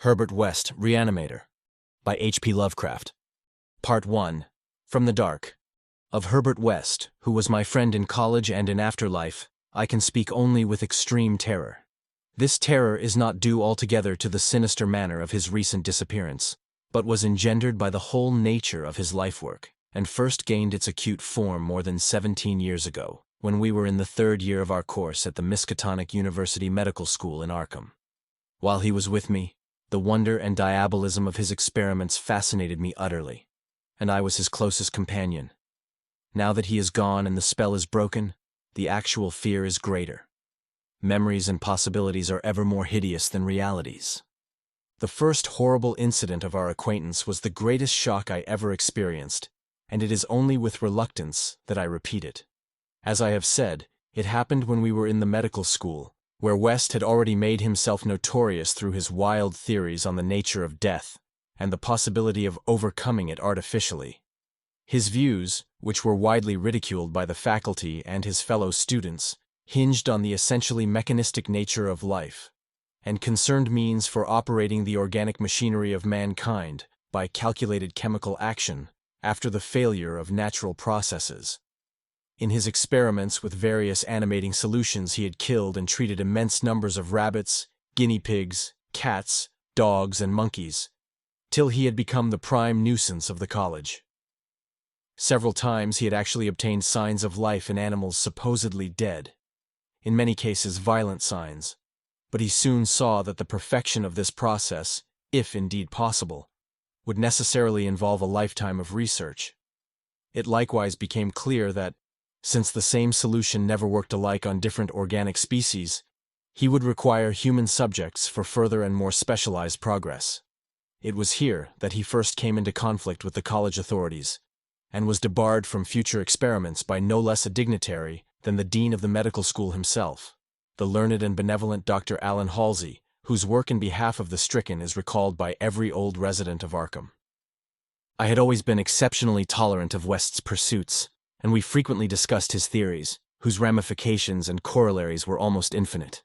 Herbert West, Reanimator, by H.P. Lovecraft. Part 1. From the Dark. Of Herbert West, who was my friend in college and in afterlife, I can speak only with extreme terror. This terror is not due altogether to the sinister manner of his recent disappearance, but was engendered by the whole nature of his life work, and first gained its acute form more than 17 years ago, when we were in the third year of our course at the Miskatonic University Medical School in Arkham. While he was with me, the wonder and diabolism of his experiments fascinated me utterly, and I was his closest companion. Now that he is gone and the spell is broken, the actual fear is greater. Memories and possibilities are ever more hideous than realities. The first horrible incident of our acquaintance was the greatest shock I ever experienced, and it is only with reluctance that I repeat it. As I have said, it happened when we were in the medical school, where West had already made himself notorious through his wild theories on the nature of death and the possibility of overcoming it artificially. His views, which were widely ridiculed by the faculty and his fellow students, hinged on the essentially mechanistic nature of life, and concerned means for operating the organic machinery of mankind by calculated chemical action after the failure of natural processes. In his experiments with various animating solutions, he had killed and treated immense numbers of rabbits, guinea pigs, cats, dogs, and monkeys, till he had become the prime nuisance of the college. Several times he had actually obtained signs of life in animals supposedly dead, in many cases violent signs, but he soon saw that the perfection of this process, if indeed possible, would necessarily involve a lifetime of research. It likewise became clear that, since the same solution never worked alike on different organic species, he would require human subjects for further and more specialized progress. It was here that he first came into conflict with the college authorities, and was debarred from future experiments by no less a dignitary than the dean of the medical school himself, the learned and benevolent Dr. Allen Halsey, whose work in behalf of the stricken is recalled by every old resident of Arkham. I had always been exceptionally tolerant of West's pursuits, and we frequently discussed his theories, whose ramifications and corollaries were almost infinite.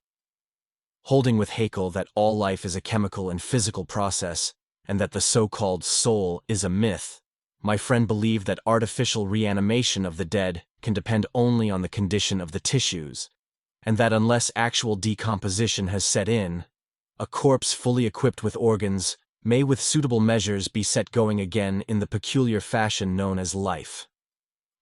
Holding with Haeckel that all life is a chemical and physical process, and that the so-called soul is a myth, my friend believed that artificial reanimation of the dead can depend only on the condition of the tissues, and that unless actual decomposition has set in, a corpse fully equipped with organs may with suitable measures be set going again in the peculiar fashion known as life.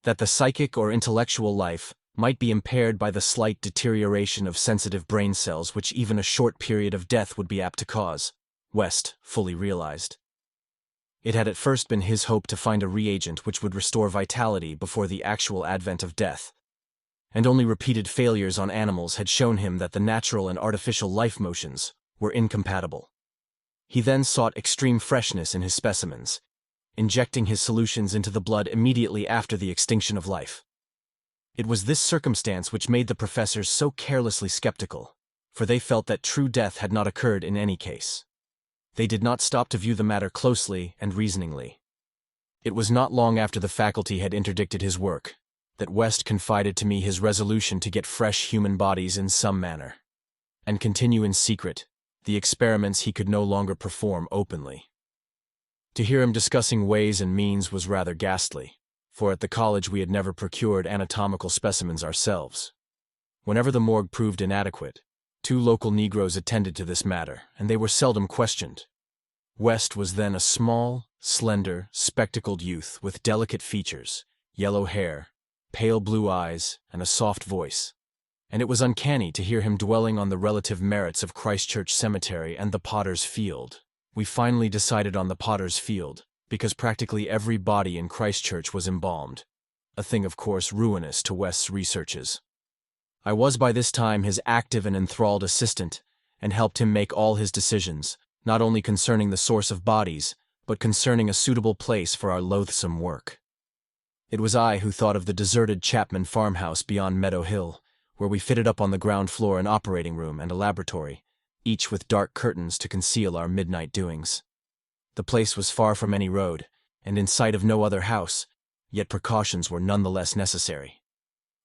That the psychic or intellectual life might be impaired by the slight deterioration of sensitive brain cells which even a short period of death would be apt to cause, West fully realized. It had at first been his hope to find a reagent which would restore vitality before the actual advent of death, and only repeated failures on animals had shown him that the natural and artificial life motions were incompatible. He then sought extreme freshness in his specimens, injecting his solutions into the blood immediately after the extinction of life. It was this circumstance which made the professors so carelessly skeptical, for they felt that true death had not occurred in any case. They did not stop to view the matter closely and reasoningly. It was not long after the faculty had interdicted his work that West confided to me his resolution to get fresh human bodies in some manner, and continue in secret the experiments he could no longer perform openly. To hear him discussing ways and means was rather ghastly, for at the college we had never procured anatomical specimens ourselves. Whenever the morgue proved inadequate, 2 local Negroes attended to this matter, and they were seldom questioned. West was then a small, slender, spectacled youth with delicate features, yellow hair, pale blue eyes, and a soft voice, and it was uncanny to hear him dwelling on the relative merits of Christchurch Cemetery and the Potter's Field. We finally decided on the Potter's Field, because practically every body in Christchurch was embalmed, a thing of course ruinous to West's researches. I was by this time his active and enthralled assistant, and helped him make all his decisions, not only concerning the source of bodies, but concerning a suitable place for our loathsome work. It was I who thought of the deserted Chapman farmhouse beyond Meadow Hill, where we fitted up on the ground floor an operating room and a laboratory, each with dark curtains to conceal our midnight doings. The place was far from any road, and in sight of no other house, yet precautions were none the less necessary,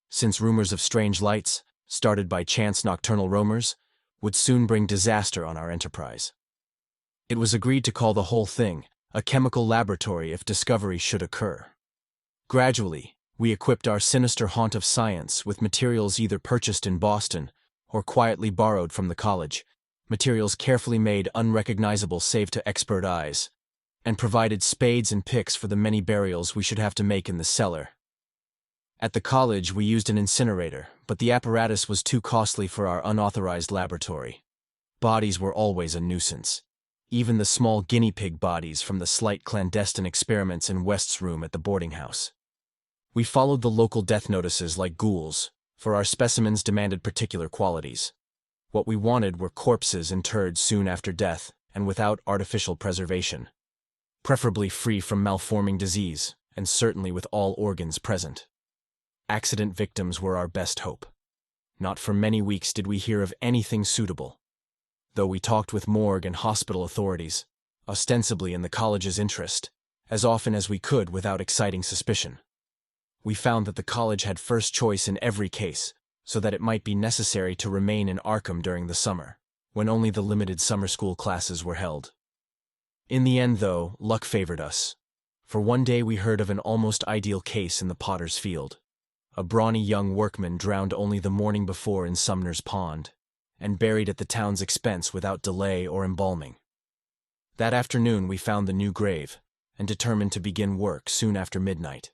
since rumors of strange lights, started by chance nocturnal roamers, would soon bring disaster on our enterprise. It was agreed to call the whole thing a chemical laboratory if discovery should occur. Gradually, we equipped our sinister haunt of science with materials either purchased in Boston or quietly borrowed from the college, materials carefully made unrecognizable save to expert eyes, and provided spades and picks for the many burials we should have to make in the cellar. At the college, we used an incinerator, but the apparatus was too costly for our unauthorized laboratory. Bodies were always a nuisance. Even the small guinea pig bodies from the slight clandestine experiments in West's room at the boarding house. We followed the local death notices like ghouls, for our specimens demanded particular qualities. What we wanted were corpses interred soon after death and without artificial preservation, preferably free from malforming disease, and certainly with all organs present. Accident victims were our best hope. Not for many weeks did we hear of anything suitable, though we talked with morgue and hospital authorities, ostensibly in the college's interest, as often as we could without exciting suspicion. We found that the college had first choice in every case, so that it might be necessary to remain in Arkham during the summer, when only the limited summer school classes were held. In the end, though, luck favored us, for one day we heard of an almost ideal case in the Potter's Field. A brawny young workman drowned only the morning before in Sumner's Pond, and buried at the town's expense without delay or embalming. That afternoon we found the new grave, and determined to begin work soon after midnight.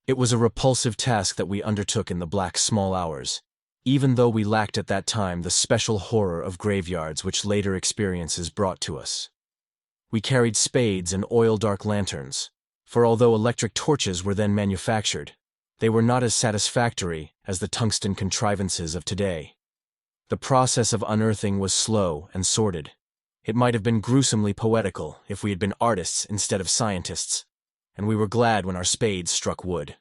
It was a repulsive task that we undertook in the black small hours, even though we lacked at that time the special horror of graveyards which later experiences brought to us. We carried spades and oil-dark lanterns, for although electric torches were then manufactured, they were not as satisfactory as the tungsten contrivances of today. The process of unearthing was slow and sordid. It might have been gruesomely poetical if we had been artists instead of scientists, and we were glad when our spades struck wood.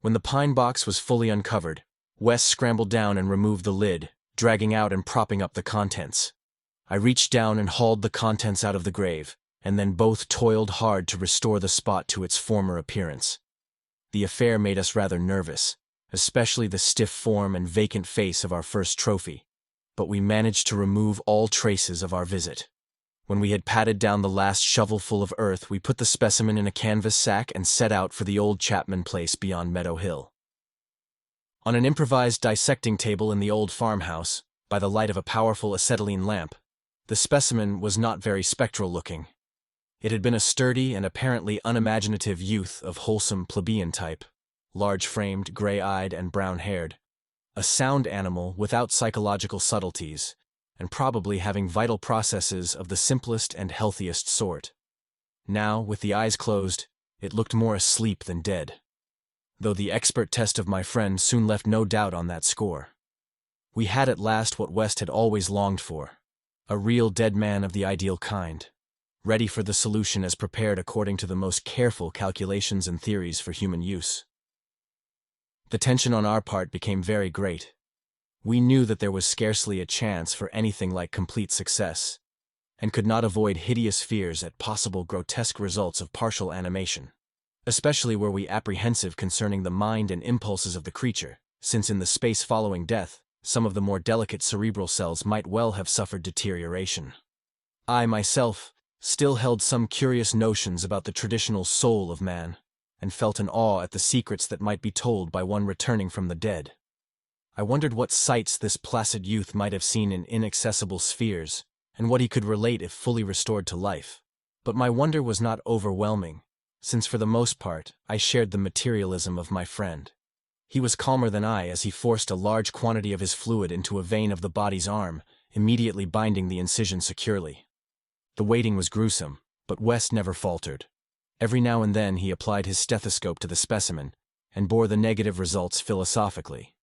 When the pine box was fully uncovered, Wes scrambled down and removed the lid, dragging out and propping up the contents. I reached down and hauled the contents out of the grave, and then both toiled hard to restore the spot to its former appearance. The affair made us rather nervous, especially the stiff form and vacant face of our first trophy, but we managed to remove all traces of our visit. When we had patted down the last shovelful of earth, we put the specimen in a canvas sack and set out for the old Chapman place beyond Meadow Hill. On an improvised dissecting table in the old farmhouse, by the light of a powerful acetylene lamp, the specimen was not very spectral-looking. It had been a sturdy and apparently unimaginative youth of wholesome plebeian type, large-framed, gray-eyed, and brown-haired, a sound animal without psychological subtleties, and probably having vital processes of the simplest and healthiest sort. Now, with the eyes closed, it looked more asleep than dead, though the expert test of my friend soon left no doubt on that score. We had at last what West had always longed for, a real dead man of the ideal kind, ready for the solution as prepared according to the most careful calculations and theories for human use. The tension on our part became very great. We knew that there was scarcely a chance for anything like complete success, and could not avoid hideous fears at possible grotesque results of partial animation. Especially were we apprehensive concerning the mind and impulses of the creature, since in the space following death, some of the more delicate cerebral cells might well have suffered deterioration. I, myself, still held some curious notions about the traditional soul of man, and felt an awe at the secrets that might be told by one returning from the dead. I wondered what sights this placid youth might have seen in inaccessible spheres, and what he could relate if fully restored to life. But my wonder was not overwhelming, since for the most part I shared the materialism of my friend. He was calmer than I as he forced a large quantity of his fluid into a vein of the body's arm, immediately binding the incision securely. The waiting was gruesome, but West never faltered. Every now and then he applied his stethoscope to the specimen, and bore the negative results philosophically.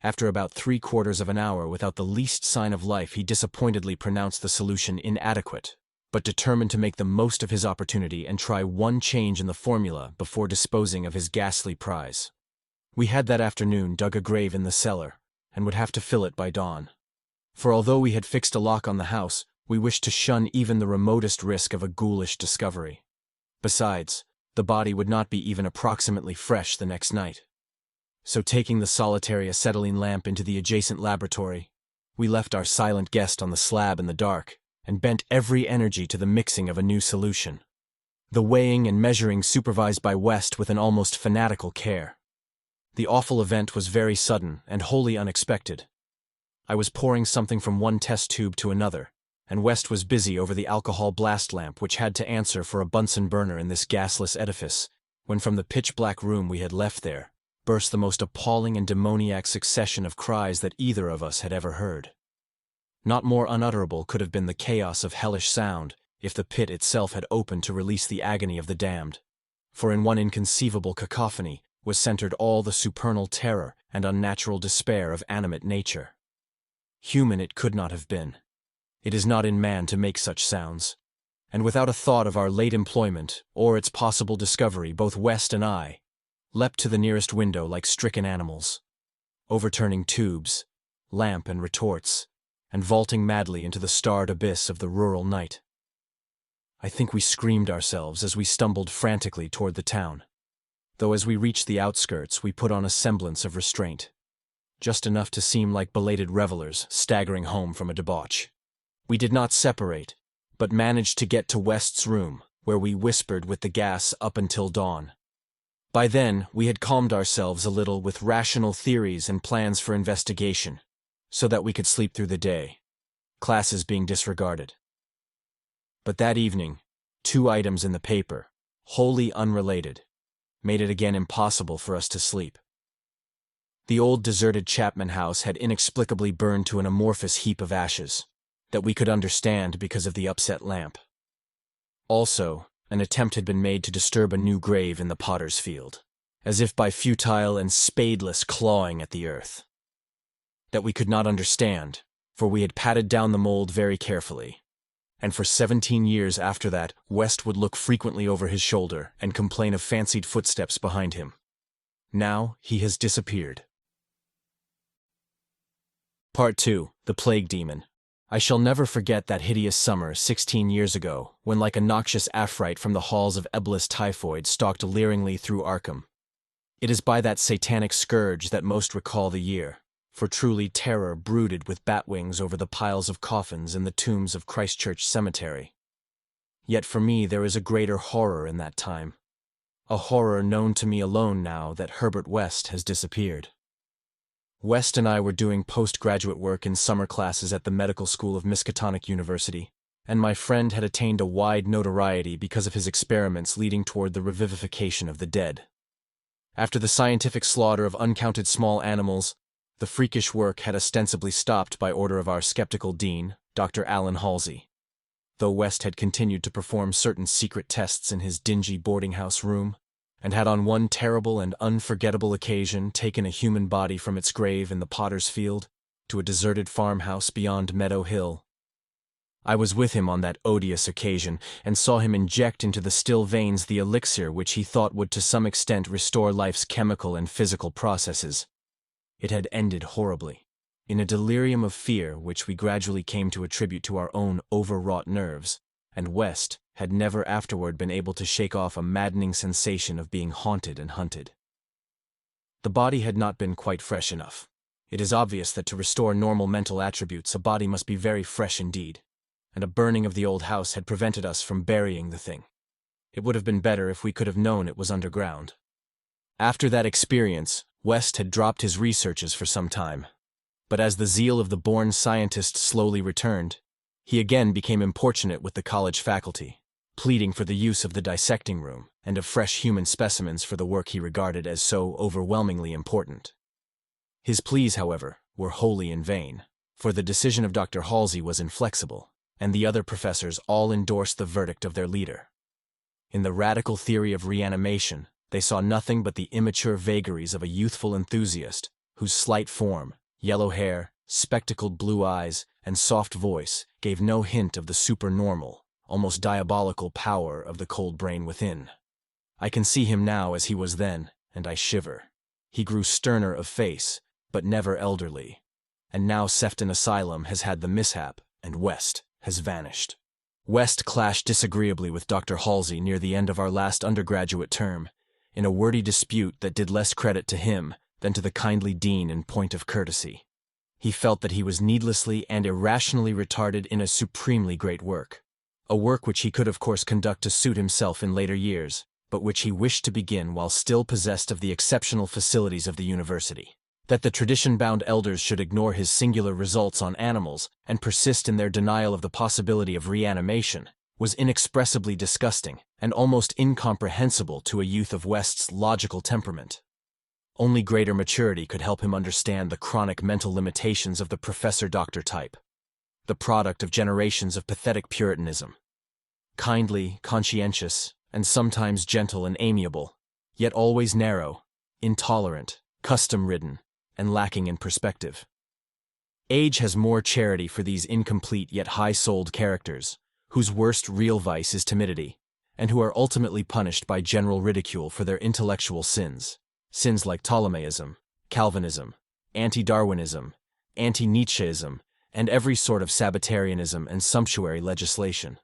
After about 3/4 of an hour without the least sign of life, he disappointedly pronounced the solution inadequate, but determined to make the most of his opportunity and try one change in the formula before disposing of his ghastly prize. We had that afternoon dug a grave in the cellar, and would have to fill it by dawn. For although we had fixed a lock on the house, we wished to shun even the remotest risk of a ghoulish discovery. Besides, the body would not be even approximately fresh the next night. So taking the solitary acetylene lamp into the adjacent laboratory, we left our silent guest on the slab in the dark, and bent every energy to the mixing of a new solution. The weighing and measuring supervised by West with an almost fanatical care. The awful event was very sudden and wholly unexpected. I was pouring something from one test tube to another, and West was busy over the alcohol blast lamp which had to answer for a Bunsen burner in this gasless edifice, when from the pitch-black room we had left there burst the most appalling and demoniac succession of cries that either of us had ever heard. Not more unutterable could have been the chaos of hellish sound if the pit itself had opened to release the agony of the damned, for in one inconceivable cacophony was centered all the supernal terror and unnatural despair of animate nature. Human it could not have been. It is not in man to make such sounds. And without a thought of our late employment or its possible discovery, both West and I leapt to the nearest window like stricken animals, overturning tubes, lamp and retorts, and vaulting madly into the starred abyss of the rural night. I think we screamed ourselves as we stumbled frantically toward the town, though as we reached the outskirts we put on a semblance of restraint, just enough to seem like belated revelers staggering home from a debauch. We did not separate, but managed to get to West's room, where we whispered with the gas up until dawn. By then, we had calmed ourselves a little with rational theories and plans for investigation, so that we could sleep through the day, classes being disregarded. But that evening, 2 items in the paper, wholly unrelated, made it again impossible for us to sleep. The old deserted Chapman house had inexplicably burned to an amorphous heap of ashes that we could understand because of the upset lamp. Also, an attempt had been made to disturb a new grave in the potter's field, as if by futile and spadeless clawing at the earth. That we could not understand, for we had patted down the mold very carefully, and for 17 years after that West would look frequently over his shoulder and complain of fancied footsteps behind him. Now he has disappeared. Part 2. The Plague-Daemon. I shall never forget that hideous summer 16 years ago, when like a noxious Afrite from the halls of Eblis typhoid stalked leeringly through Arkham. It is by that satanic scourge that most recall the year, for truly terror brooded with bat wings over the piles of coffins in the tombs of Christchurch Cemetery. Yet for me there is a greater horror in that time, a horror known to me alone now that Herbert West has disappeared. West and I were doing postgraduate work in summer classes at the medical school of Miskatonic University, and my friend had attained a wide notoriety because of his experiments leading toward the revivification of the dead. After the scientific slaughter of uncounted small animals, the freakish work had ostensibly stopped by order of our skeptical dean, Dr. Allen Halsey, though West had continued to perform certain secret tests in his dingy boarding-house room, and had on one terrible and unforgettable occasion taken a human body from its grave in the potter's field to a deserted farmhouse beyond Meadow Hill. I was with him on that odious occasion, and saw him inject into the still veins the elixir which he thought would to some extent restore life's chemical and physical processes. It had ended horribly, in a delirium of fear which we gradually came to attribute to our own overwrought nerves, and West had never afterward been able to shake off a maddening sensation of being haunted and hunted. The body had not been quite fresh enough. It is obvious that to restore normal mental attributes a body must be very fresh indeed, and a burning of the old house had prevented us from burying the thing. It would have been better if we could have known it was underground. After that experience, West had dropped his researches for some time, but as the zeal of the born scientist slowly returned, he again became importunate with the college faculty, pleading for the use of the dissecting room and of fresh human specimens for the work he regarded as so overwhelmingly important. His pleas, however, were wholly in vain, for the decision of Dr. Halsey was inflexible, and the other professors all endorsed the verdict of their leader. In the radical theory of reanimation, they saw nothing but the immature vagaries of a youthful enthusiast whose slight form, yellow hair, spectacled blue eyes, and soft voice gave no hint of the supernormal, almost diabolical power of the cold brain within. I can see him now as he was then, and I shiver. He grew sterner of face, but never elderly, and now Sefton Asylum has had the mishap, and West has vanished. West clashed disagreeably with Dr. Halsey near the end of our last undergraduate term, in a wordy dispute that did less credit to him than to the kindly dean in point of courtesy. He felt that he was needlessly and irrationally retarded in a supremely great work. A work which he could of course conduct to suit himself in later years, but which he wished to begin while still possessed of the exceptional facilities of the university. That the tradition-bound elders should ignore his singular results on animals and persist in their denial of the possibility of reanimation was inexpressibly disgusting and almost incomprehensible to a youth of West's logical temperament. Only greater maturity could help him understand the chronic mental limitations of the professor-doctor type, the product of generations of pathetic puritanism. Kindly, conscientious, and sometimes gentle and amiable, yet always narrow, intolerant, custom-ridden, and lacking in perspective. Age has more charity for these incomplete yet high-souled characters, whose worst real vice is timidity, and who are ultimately punished by general ridicule for their intellectual sins. Sins like Ptolemaism, Calvinism, anti-Darwinism, anti-Nietzscheism, and every sort of Sabbatarianism and sumptuary legislation.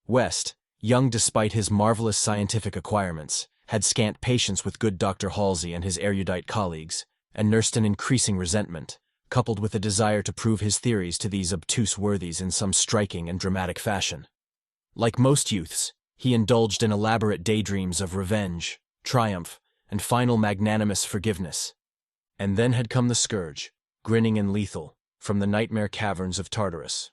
West, young despite his marvelous scientific acquirements, had scant patience with good Dr. Halsey and his erudite colleagues, and nursed an increasing resentment, coupled with a desire to prove his theories to these obtuse worthies in some striking and dramatic fashion. Like most youths, he indulged in elaborate daydreams of revenge, triumph, and final magnanimous forgiveness. And then had come the scourge, grinning and lethal, from the nightmare caverns of Tartarus.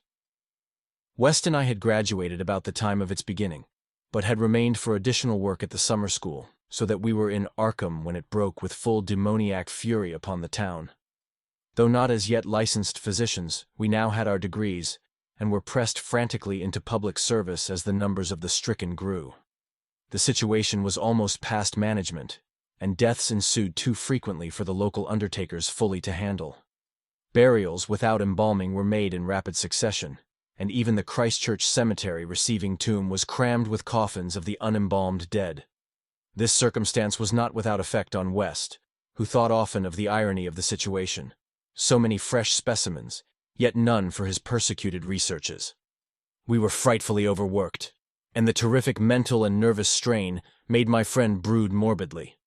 West and I had graduated about the time of its beginning, but had remained for additional work at the summer school, so that we were in Arkham when it broke with full demoniac fury upon the town. Though not as yet licensed physicians, we now had our degrees, and were pressed frantically into public service as the numbers of the stricken grew. The situation was almost past management, and deaths ensued too frequently for the local undertakers fully to handle. Burials without embalming were made in rapid succession, and even the Christchurch Cemetery receiving tomb was crammed with coffins of the unembalmed dead. This circumstance was not without effect on West, who thought often of the irony of the situation. So many fresh specimens, yet none for his persecuted researches. We were frightfully overworked, and the terrific mental and nervous strain made my friend brood morbidly.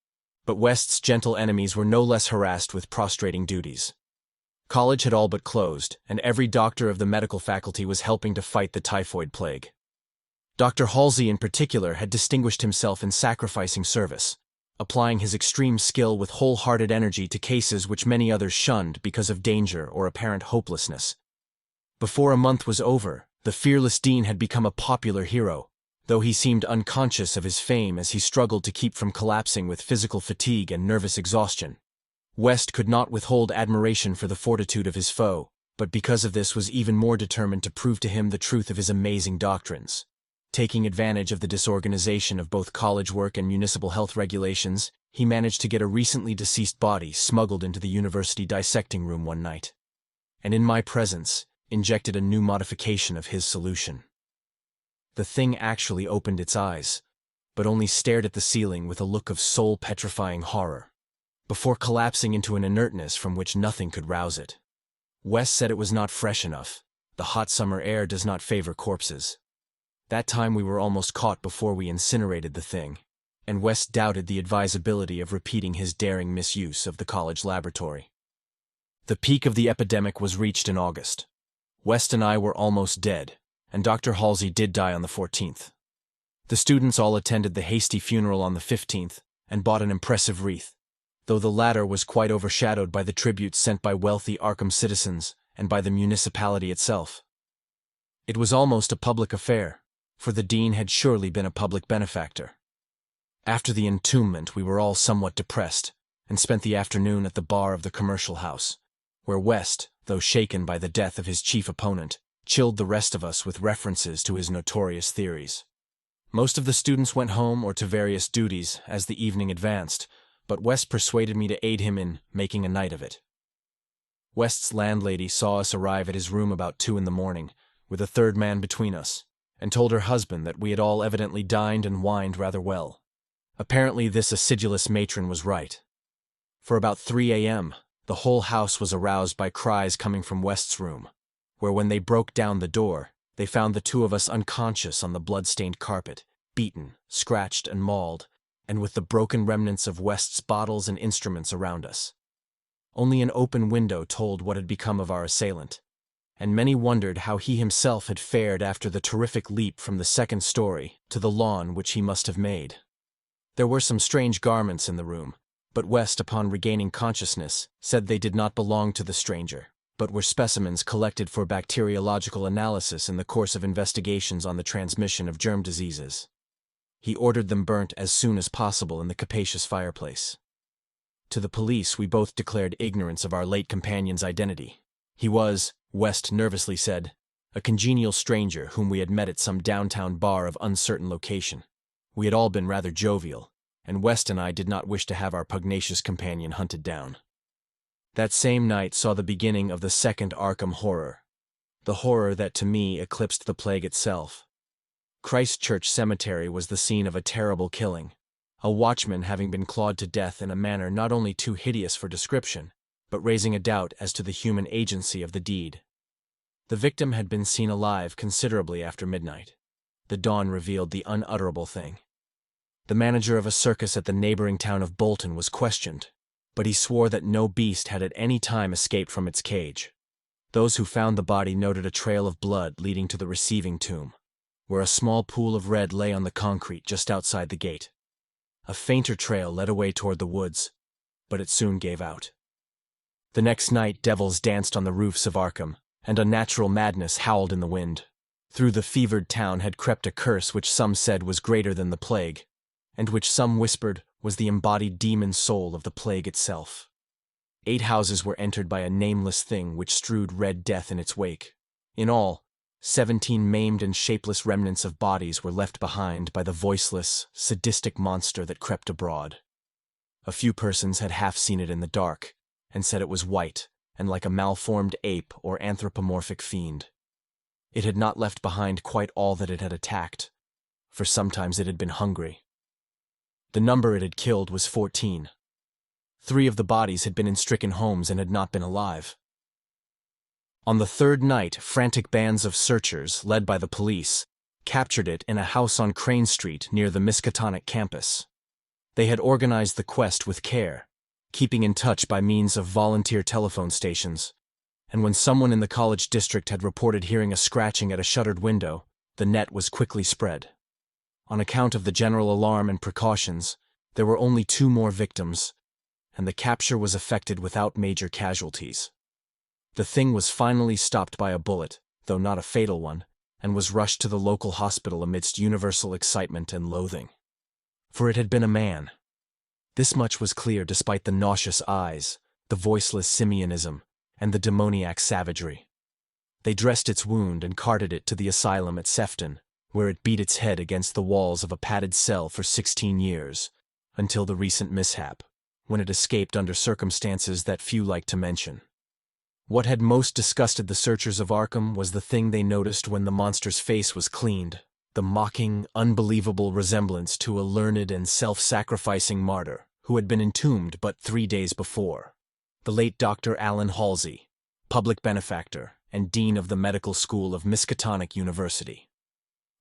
But West's gentle enemies were no less harassed with prostrating duties. College had all but closed, and every doctor of the medical faculty was helping to fight the typhoid plague. Dr. Halsey in particular had distinguished himself in sacrificing service, applying his extreme skill with wholehearted energy to cases which many others shunned because of danger or apparent hopelessness. Before a month was over, the fearless dean had become a popular hero, though he seemed unconscious of his fame as he struggled to keep from collapsing with physical fatigue and nervous exhaustion. West could not withhold admiration for the fortitude of his foe, but because of this was even more determined to prove to him the truth of his amazing doctrines. Taking advantage of the disorganization of both college work and municipal health regulations, he managed to get a recently deceased body smuggled into the university dissecting room one night, and in my presence, injected a new modification of his solution. The thing actually opened its eyes, but only stared at the ceiling with a look of soul-petrifying horror, before collapsing into an inertness from which nothing could rouse it. West said it was not fresh enough. The hot summer air does not favor corpses. That time we were almost caught before we incinerated the thing, and West doubted the advisability of repeating his daring misuse of the college laboratory. The peak of the epidemic was reached in August. West and I were almost dead, and Dr. Halsey did die on the 14th. The students all attended the hasty funeral on the 15th and bought an impressive wreath, though the latter was quite overshadowed by the tributes sent by wealthy Arkham citizens and by the municipality itself. It was almost a public affair, for the dean had surely been a public benefactor. After the entombment we were all somewhat depressed, and spent the afternoon at the bar of the commercial house, where West, though shaken by the death of his chief opponent, chilled the rest of us with references to his notorious theories. Most of the students went home or to various duties as the evening advanced, but West persuaded me to aid him in making a night of it. West's landlady saw us arrive at his room about 2 a.m, with a third man between us, and told her husband that we had all evidently dined and wined rather well. Apparently this acidulous matron was right. For about 3 a.m., the whole house was aroused by cries coming from West's room, where when they broke down the door, they found the two of us unconscious on the blood-stained carpet, beaten, scratched, and mauled, and with the broken remnants of West's bottles and instruments around us. Only an open window told what had become of our assailant, and many wondered how he himself had fared after the terrific leap from the second story to the lawn which he must have made. There were some strange garments in the room, but West, upon regaining consciousness, said they did not belong to the stranger, but were specimens collected for bacteriological analysis in the course of investigations on the transmission of germ diseases. He ordered them burnt as soon as possible in the capacious fireplace. To the police we both declared ignorance of our late companion's identity. He was, West nervously said, a congenial stranger whom we had met at some downtown bar of uncertain location. We had all been rather jovial, and West and I did not wish to have our pugnacious companion hunted down. That same night saw the beginning of the second Arkham horror, the horror that to me eclipsed the plague itself. Christ Church Cemetery was the scene of a terrible killing, a watchman having been clawed to death in a manner not only too hideous for description, but raising a doubt as to the human agency of the deed. The victim had been seen alive considerably after midnight. The dawn revealed the unutterable thing. The manager of a circus at the neighboring town of Bolton was questioned, but he swore that no beast had at any time escaped from its cage. Those who found the body noted a trail of blood leading to the receiving tomb, where a small pool of red lay on the concrete just outside the gate. A fainter trail led away toward the woods, but it soon gave out. The next night devils danced on the roofs of Arkham, and unnatural madness howled in the wind. Through the fevered town had crept a curse which some said was greater than the plague, and which some whispered was the embodied demon soul of the plague itself. 8 houses were entered by a nameless thing which strewed red death in its wake. In all, 17 maimed and shapeless remnants of bodies were left behind by the voiceless, sadistic monster that crept abroad. A few persons had half seen it in the dark, and said it was white and like a malformed ape or anthropomorphic fiend. It had not left behind quite all that it had attacked, for sometimes it had been hungry. The number it had killed was 14. 3 of the bodies had been in stricken homes and had not been alive. On the 3rd night, frantic bands of searchers, led by the police, captured it in a house on Crane Street near the Miskatonic campus. They had organized the quest with care, keeping in touch by means of volunteer telephone stations, and when someone in the college district had reported hearing a scratching at a shuttered window, the net was quickly spread. On account of the general alarm and precautions, there were only 2 more victims, and the capture was effected without major casualties. The thing was finally stopped by a bullet, though not a fatal one, and was rushed to the local hospital amidst universal excitement and loathing. For it had been a man. This much was clear despite the nauseous eyes, the voiceless simianism, and the demoniac savagery. They dressed its wound and carted it to the asylum at Sefton, where it beat its head against the walls of a padded cell for 16 years, until the recent mishap, when it escaped under circumstances that few like to mention. What had most disgusted the searchers of Arkham was the thing they noticed when the monster's face was cleaned, the mocking, unbelievable resemblance to a learned and self-sacrificing martyr who had been entombed but 3 days before, the late Dr. Allen Halsey, public benefactor and dean of the medical school of Miskatonic University.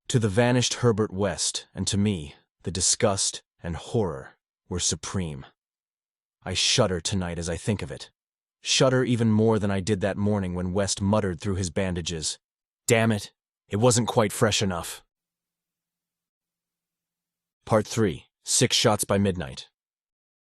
To the vanished Herbert West, and to me, the disgust and horror were supreme. I shudder tonight as I think of it. Shudder even more than I did that morning when West muttered through his bandages, "Damn it, it wasn't quite fresh enough." Part 3. 6 shots by midnight.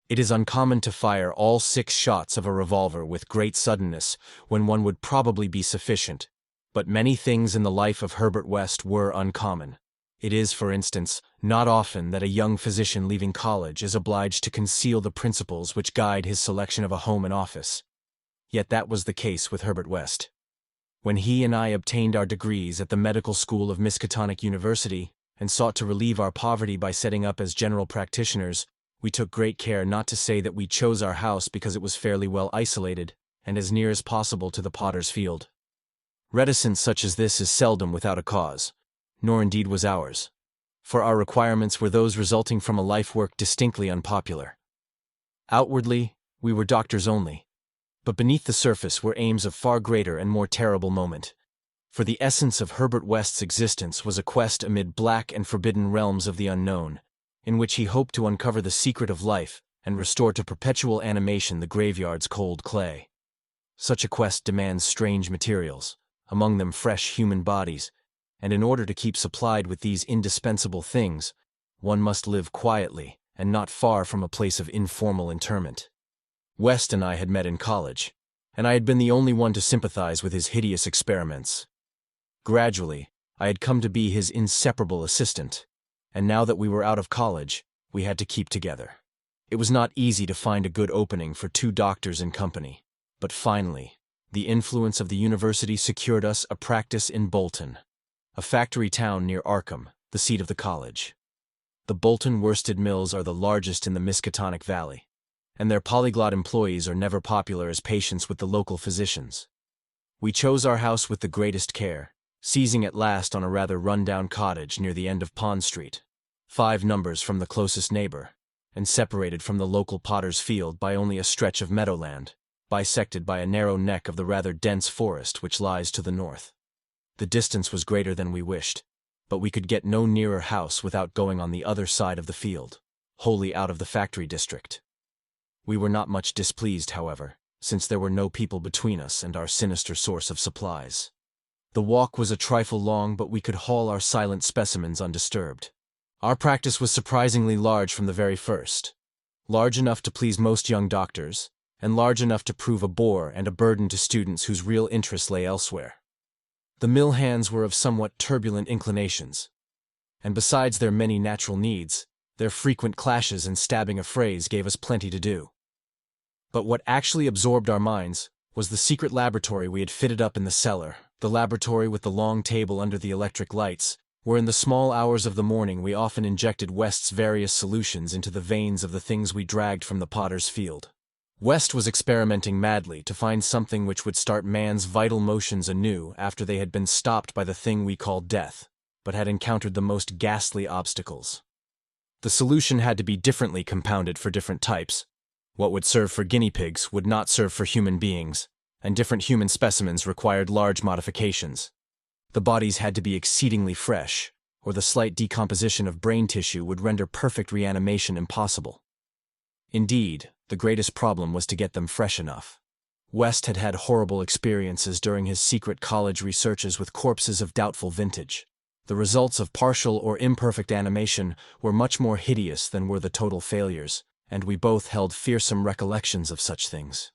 It is uncommon to fire all 6 shots of a revolver with great suddenness when one would probably be sufficient, but many things in the life of Herbert West were uncommon. It is, for instance, not often that a young physician leaving college is obliged to conceal the principles which guide his selection of a home and office. Yet that was the case with Herbert West. When he and I obtained our degrees at the medical school of Miskatonic University and sought to relieve our poverty by setting up as general practitioners, we took great care not to say that we chose our house because it was fairly well isolated and as near as possible to the potter's field. Reticence such as this is seldom without a cause, nor indeed was ours, for our requirements were those resulting from a life work distinctly unpopular. Outwardly, we were doctors only, but beneath the surface were aims of far greater and more terrible moment. For the essence of Herbert West's existence was a quest amid black and forbidden realms of the unknown, in which he hoped to uncover the secret of life and restore to perpetual animation the graveyard's cold clay. Such a quest demands strange materials, among them fresh human bodies, and in order to keep supplied with these indispensable things, one must live quietly and not far from a place of informal interment. West and I had met in college, and I had been the only one to sympathize with his hideous experiments. Gradually, I had come to be his inseparable assistant, and now that we were out of college, we had to keep together. It was not easy to find a good opening for two doctors in company, but finally, the influence of the university secured us a practice in Bolton, a factory town near Arkham, the seat of the college. The Bolton worsted mills are the largest in the Miskatonic Valley, and their polyglot employees are never popular as patients with the local physicians. We chose our house with the greatest care, seizing at last on a rather run-down cottage near the end of Pond Street, 5 numbers from the closest neighbor, and separated from the local potter's field by only a stretch of meadowland, bisected by a narrow neck of the rather dense forest which lies to the north. The distance was greater than we wished, but we could get no nearer house without going on the other side of the field, wholly out of the factory district. We were not much displeased, however, since there were no people between us and our sinister source of supplies. The walk was a trifle long, but we could haul our silent specimens undisturbed. Our practice was surprisingly large from the very first, large enough to please most young doctors, and large enough to prove a bore and a burden to students whose real interest lay elsewhere. The mill hands were of somewhat turbulent inclinations, and besides their many natural needs, their frequent clashes and stabbing affrays gave us plenty to do. But what actually absorbed our minds was the secret laboratory we had fitted up in the cellar, the laboratory with the long table under the electric lights, where in the small hours of the morning we often injected West's various solutions into the veins of the things we dragged from the potter's field. West was experimenting madly to find something which would start man's vital motions anew after they had been stopped by the thing we called death, but had encountered the most ghastly obstacles. The solution had to be differently compounded for different types. What would serve for guinea pigs would not serve for human beings, and different human specimens required large modifications. The bodies had to be exceedingly fresh, or the slight decomposition of brain tissue would render perfect reanimation impossible. Indeed, the greatest problem was to get them fresh enough. West had had horrible experiences during his secret college researches with corpses of doubtful vintage. The results of partial or imperfect animation were much more hideous than were the total failures, and we both held fearsome recollections of such things.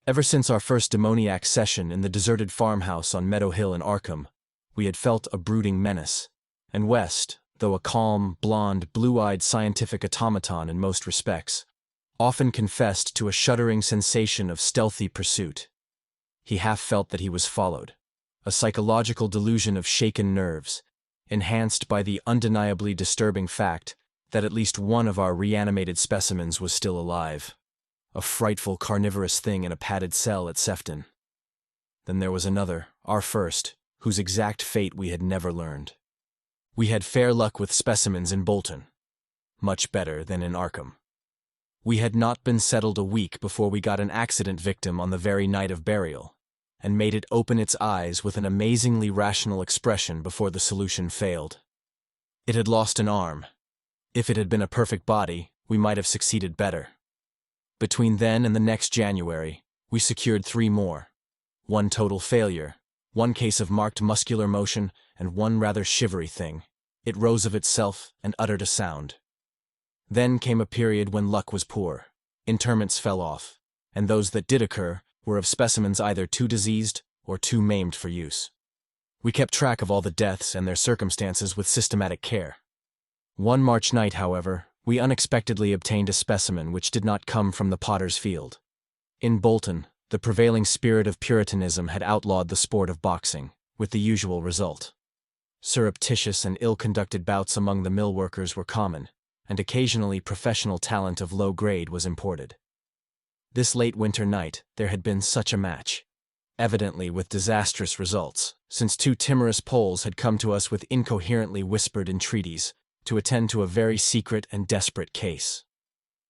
Ever since our first demoniac session in the deserted farmhouse on Meadow Hill in Arkham, we had felt a brooding menace, and West, though a calm, blonde, blue-eyed scientific automaton in most respects, often confessed to a shuddering sensation of stealthy pursuit. He half felt that he was followed, a psychological delusion of shaken nerves, enhanced by the undeniably disturbing fact that at least one of our reanimated specimens was still alive, a frightful carnivorous thing in a padded cell at Sefton. Then there was another, our first, whose exact fate we had never learned. We had fair luck with specimens in Bolton, much better than in Arkham. We had not been settled a week before we got an accident victim on the very night of burial, and made it open its eyes with an amazingly rational expression before the solution failed. It had lost an arm. If it had been a perfect body, we might have succeeded better. Between then and the next January, we secured 3 more. 1 total failure, 1 case of marked muscular motion, and 1 rather shivery thing. It rose of itself and uttered a sound. Then came a period when luck was poor. Interments fell off, and those that did occur were of specimens either too diseased or too maimed for use. We kept track of all the deaths and their circumstances with systematic care. One March night, however, we unexpectedly obtained a specimen which did not come from the potter's field. In Bolton, the prevailing spirit of Puritanism had outlawed the sport of boxing, with the usual result. Surreptitious and ill-conducted bouts among the mill workers were common, and occasionally professional talent of low grade was imported. This late winter night there had been such a match, evidently with disastrous results, since 2 timorous Poles had come to us with incoherently whispered entreaties to attend to a very secret and desperate case.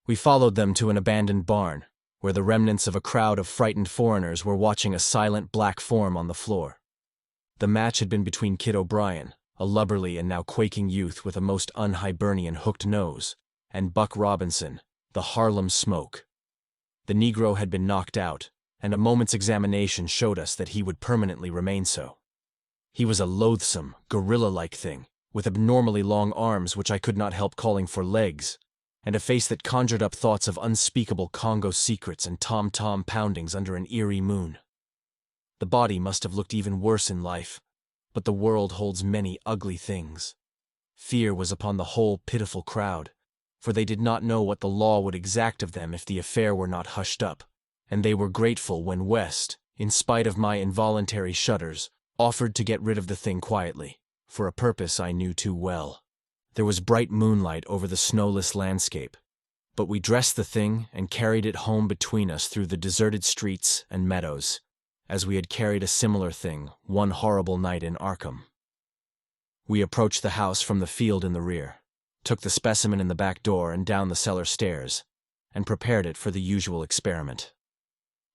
We followed them to an abandoned barn, where the remnants of a crowd of frightened foreigners were watching a silent black form on the floor. The match had been between Kid O'Brien, a lubberly and now quaking youth with a most un-Hibernian hooked nose, and Buck Robinson, the Harlem Smoke. The Negro had been knocked out, and a moment's examination showed us that he would permanently remain so. He was a loathsome, gorilla-like thing, with abnormally long arms which I could not help calling for legs, and a face that conjured up thoughts of unspeakable Congo secrets and tom-tom poundings under an eerie moon. The body must have looked even worse in life, but the world holds many ugly things. Fear was upon the whole pitiful crowd, for they did not know what the law would exact of them if the affair were not hushed up, and they were grateful when West, in spite of my involuntary shudders, offered to get rid of the thing quietly, for a purpose I knew too well. There was bright moonlight over the snowless landscape, but we dressed the thing and carried it home between us through the deserted streets and meadows, as we had carried a similar thing one horrible night in Arkham. We approached the house from the field in the rear, took the specimen in the back door and down the cellar stairs, and prepared it for the usual experiment.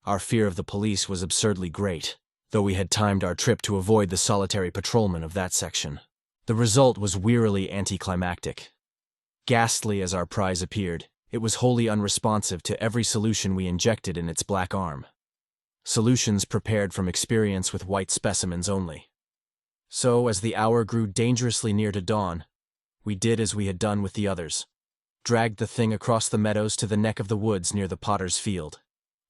Our fear of the police was absurdly great, though we had timed our trip to avoid the solitary patrolman of that section. The result was wearily anticlimactic. Ghastly as our prize appeared, it was wholly unresponsive to every solution we injected in its black arm. Solutions prepared from experience with white specimens only. So, as the hour grew dangerously near to dawn, we did as we had done with the others, dragged the thing across the meadows to the neck of the woods near the potter's field,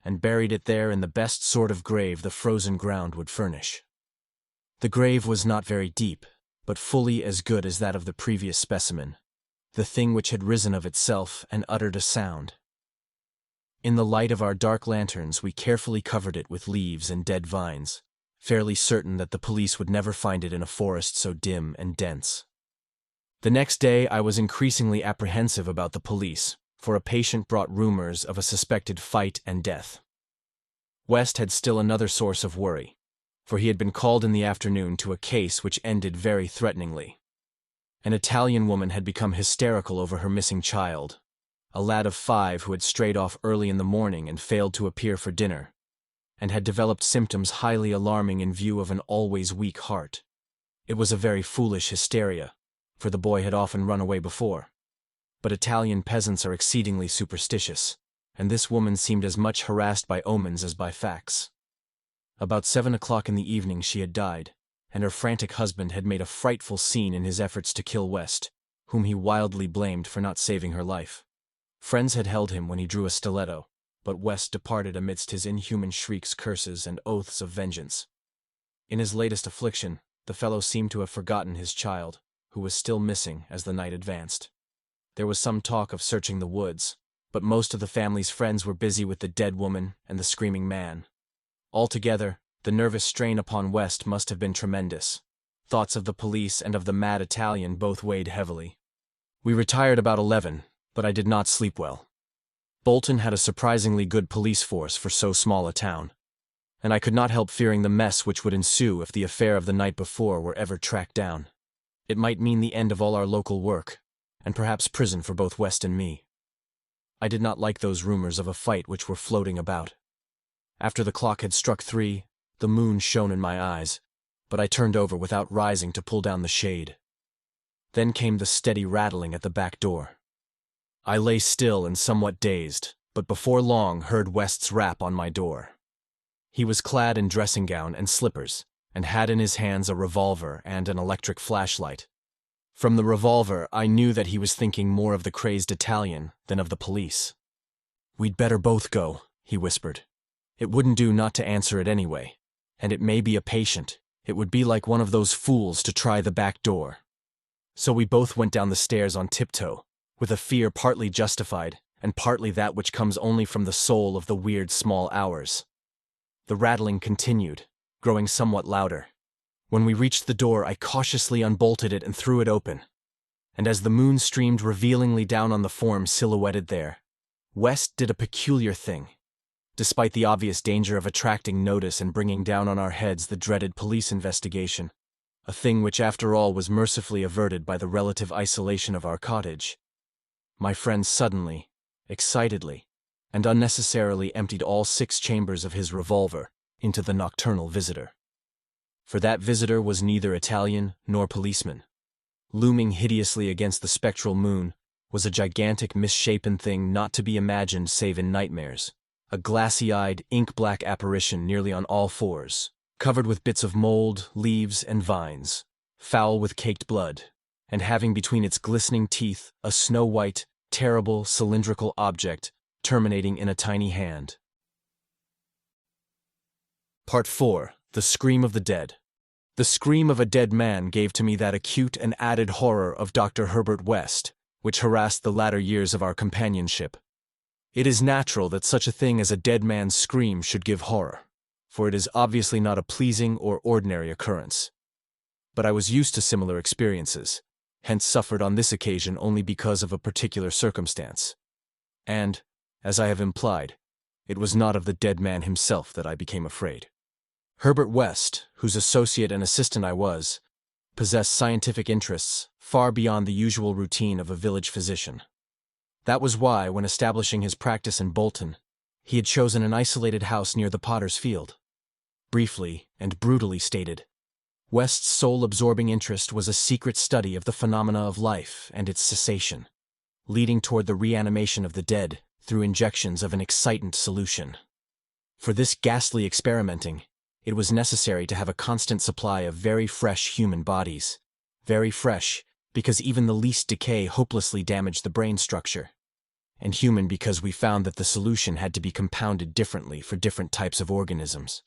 and buried it there in the best sort of grave the frozen ground would furnish. The grave was not very deep, but fully as good as that of the previous specimen, the thing which had risen of itself and uttered a sound. In the light of our dark lanterns we carefully covered it with leaves and dead vines, fairly certain that the police would never find it in a forest so dim and dense. The next day I was increasingly apprehensive about the police, for a patient brought rumors of a suspected fight and death. West had still another source of worry, for he had been called in the afternoon to a case which ended very threateningly. An Italian woman had become hysterical over her missing child, a lad of 5 who had strayed off early in the morning and failed to appear for dinner, and had developed symptoms highly alarming in view of an always weak heart. It was a very foolish hysteria, for the boy had often run away before. But Italian peasants are exceedingly superstitious, and this woman seemed as much harassed by omens as by facts. About 7 o'clock in the evening she had died, and her frantic husband had made a frightful scene in his efforts to kill West, whom he wildly blamed for not saving her life. Friends had held him when he drew a stiletto, but West departed amidst his inhuman shrieks, curses, and oaths of vengeance. In his latest affliction, the fellow seemed to have forgotten his child, who was still missing as the night advanced. There was some talk of searching the woods, but most of the family's friends were busy with the dead woman and the screaming man. Altogether, the nervous strain upon West must have been tremendous. Thoughts of the police and of the mad Italian both weighed heavily. We retired about 11, but I did not sleep well. Bolton had a surprisingly good police force for so small a town, and I could not help fearing the mess which would ensue if the affair of the night before were ever tracked down. It might mean the end of all our local work, and perhaps prison for both West and me. I did not like those rumors of a fight which were floating about. After the clock had struck 3, the moon shone in my eyes, but I turned over without rising to pull down the shade. Then came the steady rattling at the back door. I lay still and somewhat dazed, but before long heard West's rap on my door. He was clad in dressing gown and slippers, and had in his hands a revolver and an electric flashlight. From the revolver, I knew that he was thinking more of the crazed Italian than of the police. "We'd better both go," he whispered. "It wouldn't do not to answer it anyway, and it may be a patient. It would be like one of those fools to try the back door." So we both went down the stairs on tiptoe, with a fear partly justified and partly that which comes only from the soul of the weird small hours. The rattling continued, growing somewhat louder. When we reached the door, I cautiously unbolted it and threw it open, and as the moon streamed revealingly down on the form silhouetted there, West did a peculiar thing. Despite the obvious danger of attracting notice and bringing down on our heads the dreaded police investigation, a thing which after all was mercifully averted by the relative isolation of our cottage, my friend suddenly, excitedly, and unnecessarily emptied all 6 chambers of his revolver into the nocturnal visitor. For that visitor was neither Italian nor policeman. Looming hideously against the spectral moon was a gigantic misshapen thing not to be imagined save in nightmares, a glassy-eyed, ink-black apparition nearly on all fours, covered with bits of mold, leaves, and vines, foul with caked blood, and having between its glistening teeth a snow-white, terrible, cylindrical object terminating in a tiny hand. Part 4. The Scream of the Dead. The scream of a dead man gave to me that acute and added horror of Dr. Herbert West, which harassed the latter years of our companionship. It is natural that such a thing as a dead man's scream should give horror, for it is obviously not a pleasing or ordinary occurrence. But I was used to similar experiences, hence suffered on this occasion only because of a particular circumstance. And, as I have implied, it was not of the dead man himself that I became afraid. Herbert West, whose associate and assistant I was, possessed scientific interests far beyond the usual routine of a village physician. That was why, when establishing his practice in Bolton, he had chosen an isolated house near the Potter's Field. Briefly and brutally stated, West's sole absorbing interest was a secret study of the phenomena of life and its cessation, leading toward the reanimation of the dead through injections of an excitant solution. For this ghastly experimenting, it was necessary to have a constant supply of very fresh human bodies. Very fresh, because even the least decay hopelessly damaged the brain structure. And human because we found that the solution had to be compounded differently for different types of organisms.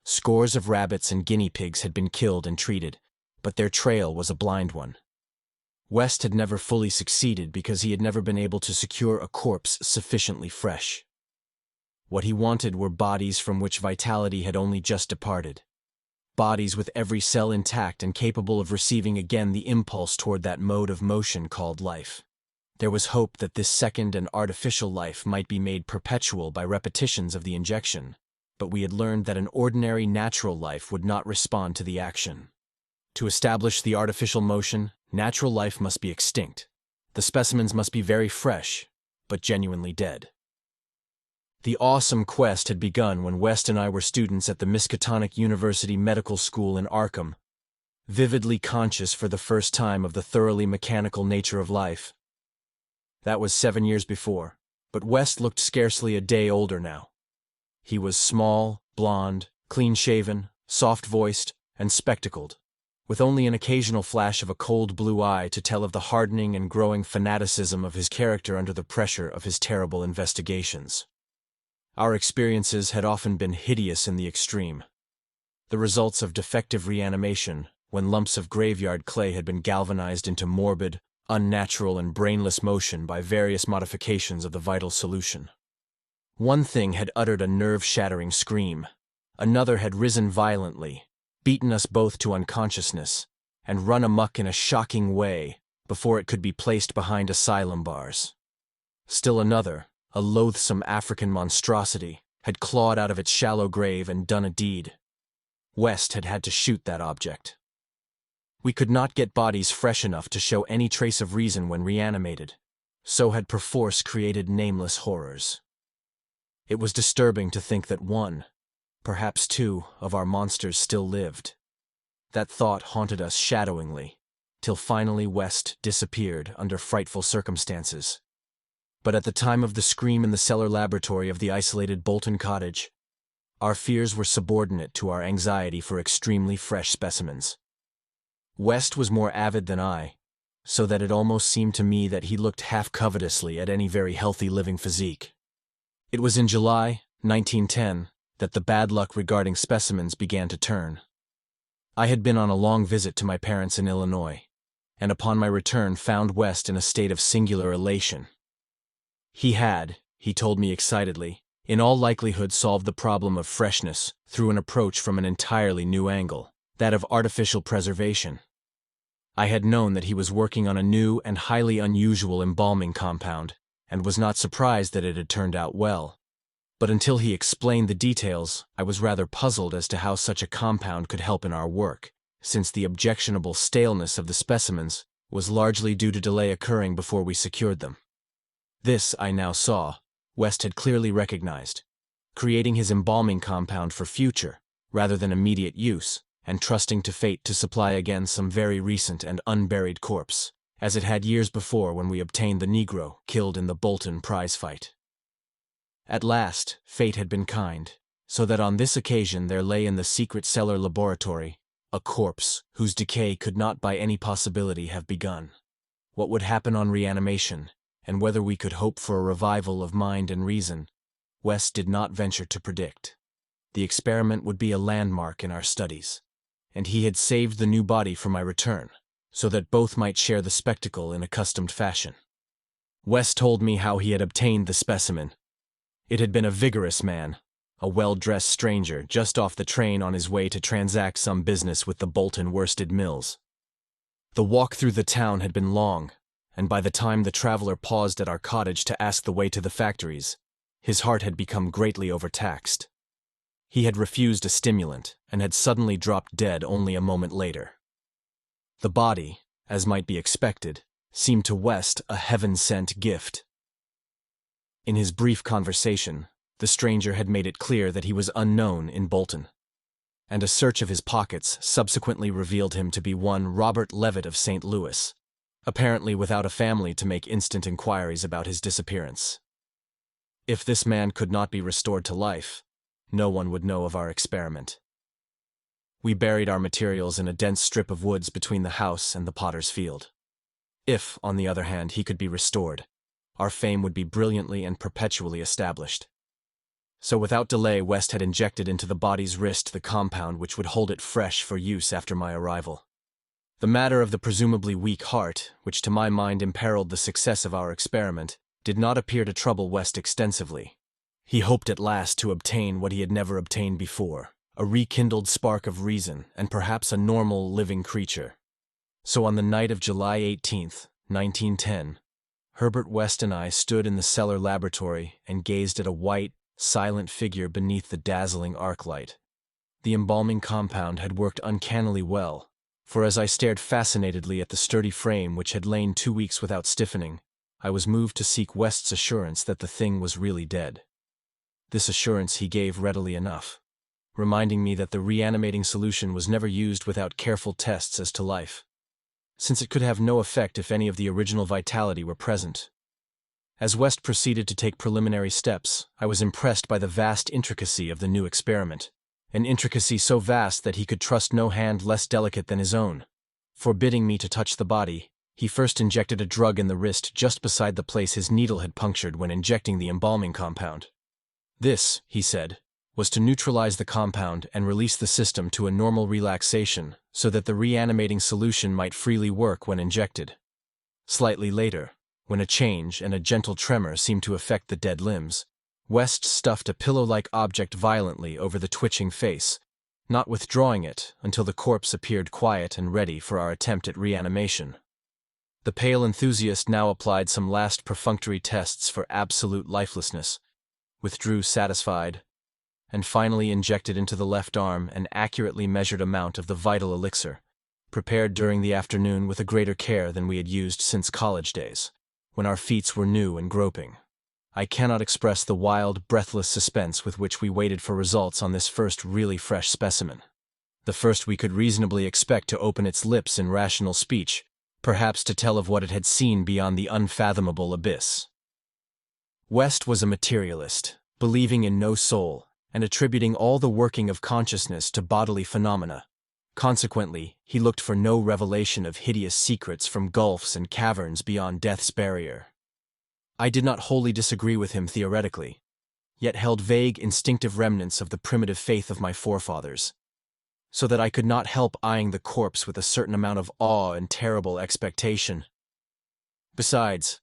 Scores of rabbits and guinea pigs had been killed and treated, but their trail was a blind one. West had never fully succeeded because he had never been able to secure a corpse sufficiently fresh. What he wanted were bodies from which vitality had only just departed. Bodies with every cell intact and capable of receiving again the impulse toward that mode of motion called life. There was hope that this second and artificial life might be made perpetual by repetitions of the injection, but we had learned that an ordinary natural life would not respond to the action. To establish the artificial motion, natural life must be extinct. The specimens must be very fresh, but genuinely dead. The awesome quest had begun when West and I were students at the Miskatonic University Medical School in Arkham, vividly conscious for the first time of the thoroughly mechanical nature of life. That was 7 years before, but West looked scarcely a day older now. He was small, blond, clean-shaven, soft-voiced, and spectacled, with only an occasional flash of a cold blue eye to tell of the hardening and growing fanaticism of his character under the pressure of his terrible investigations. Our experiences had often been hideous in the extreme. The results of defective reanimation, when lumps of graveyard clay had been galvanized into morbid, unnatural, and brainless motion by various modifications of the vital solution. One thing had uttered a nerve-shattering scream. Another had risen violently, beaten us both to unconsciousness, and run amok in a shocking way before it could be placed behind asylum bars. Still another, a loathsome African monstrosity, had clawed out of its shallow grave and done a deed. West had had to shoot that object. We could not get bodies fresh enough to show any trace of reason when reanimated, so had perforce created nameless horrors. It was disturbing to think that one, perhaps two, of our monsters still lived. That thought haunted us shadowingly, till finally West disappeared under frightful circumstances. But at the time of the scream in the cellar laboratory of the isolated Bolton cottage, our fears were subordinate to our anxiety for extremely fresh specimens. West was more avid than I, so that it almost seemed to me that he looked half covetously at any very healthy living physique. It was in July, 1910, that the bad luck regarding specimens began to turn. I had been on a long visit to my parents in Illinois, and upon my return found West in a state of singular elation. He had, he told me excitedly, in all likelihood solved the problem of freshness through an approach from an entirely new angle, that of artificial preservation. I had known that he was working on a new and highly unusual embalming compound, and was not surprised that it had turned out well. But until he explained the details, I was rather puzzled as to how such a compound could help in our work, since the objectionable staleness of the specimens was largely due to delay occurring before we secured them. This, I now saw, West had clearly recognized, creating his embalming compound for future, rather than immediate use, and trusting to fate to supply again some very recent and unburied corpse, as it had years before when we obtained the Negro killed in the Bolton prize fight. At last, fate had been kind, so that on this occasion there lay in the secret cellar laboratory a corpse whose decay could not by any possibility have begun. What would happen on reanimation, and whether we could hope for a revival of mind and reason, West did not venture to predict. The experiment would be a landmark in our studies, and he had saved the new body for my return, so that both might share the spectacle in accustomed fashion. West told me how he had obtained the specimen. It had been a vigorous man, a well-dressed stranger just off the train on his way to transact some business with the Bolton worsted mills. The walk through the town had been long, and by the time the traveler paused at our cottage to ask the way to the factories, his heart had become greatly overtaxed. He had refused a stimulant and had suddenly dropped dead only a moment later. The body, as might be expected, seemed to West a heaven-sent gift. In his brief conversation, the stranger had made it clear that he was unknown in Bolton, and a search of his pockets subsequently revealed him to be one Robert Levitt of St. Louis, apparently without a family to make instant inquiries about his disappearance. If this man could not be restored to life, no one would know of our experiment. We buried our materials in a dense strip of woods between the house and the potter's field. If, on the other hand, he could be restored, our fame would be brilliantly and perpetually established. So without delay, West had injected into the body's wrist the compound which would hold it fresh for use after my arrival. The matter of the presumably weak heart, which to my mind imperiled the success of our experiment, did not appear to trouble West extensively. He hoped at last to obtain what he had never obtained before, a rekindled spark of reason and perhaps a normal living creature. So on the night of July 18th, 1910, Herbert West and I stood in the cellar laboratory and gazed at a white, silent figure beneath the dazzling arc light. The embalming compound had worked uncannily well, for as I stared fascinatedly at the sturdy frame which had lain 2 weeks without stiffening, I was moved to seek West's assurance that the thing was really dead. This assurance he gave readily enough, reminding me that the reanimating solution was never used without careful tests as to life, since it could have no effect if any of the original vitality were present. As West proceeded to take preliminary steps, I was impressed by the vast intricacy of the new experiment, an intricacy so vast that he could trust no hand less delicate than his own. Forbidding me to touch the body, he first injected a drug in the wrist just beside the place his needle had punctured when injecting the embalming compound. This, he said, was to neutralize the compound and release the system to a normal relaxation so that the reanimating solution might freely work when injected. Slightly later, when a change and a gentle tremor seemed to affect the dead limbs, West stuffed a pillow-like object violently over the twitching face, not withdrawing it until the corpse appeared quiet and ready for our attempt at reanimation. The pale enthusiast now applied some last perfunctory tests for absolute lifelessness, withdrew satisfied, and finally injected into the left arm an accurately measured amount of the vital elixir, prepared during the afternoon with a greater care than we had used since college days, when our feats were new and groping. I cannot express the wild, breathless suspense with which we waited for results on this first really fresh specimen, the first we could reasonably expect to open its lips in rational speech, perhaps to tell of what it had seen beyond the unfathomable abyss. West was a materialist, believing in no soul, and attributing all the working of consciousness to bodily phenomena. Consequently, he looked for no revelation of hideous secrets from gulfs and caverns beyond death's barrier. I did not wholly disagree with him theoretically, yet held vague instinctive remnants of the primitive faith of my forefathers, so that I could not help eyeing the corpse with a certain amount of awe and terrible expectation. Besides,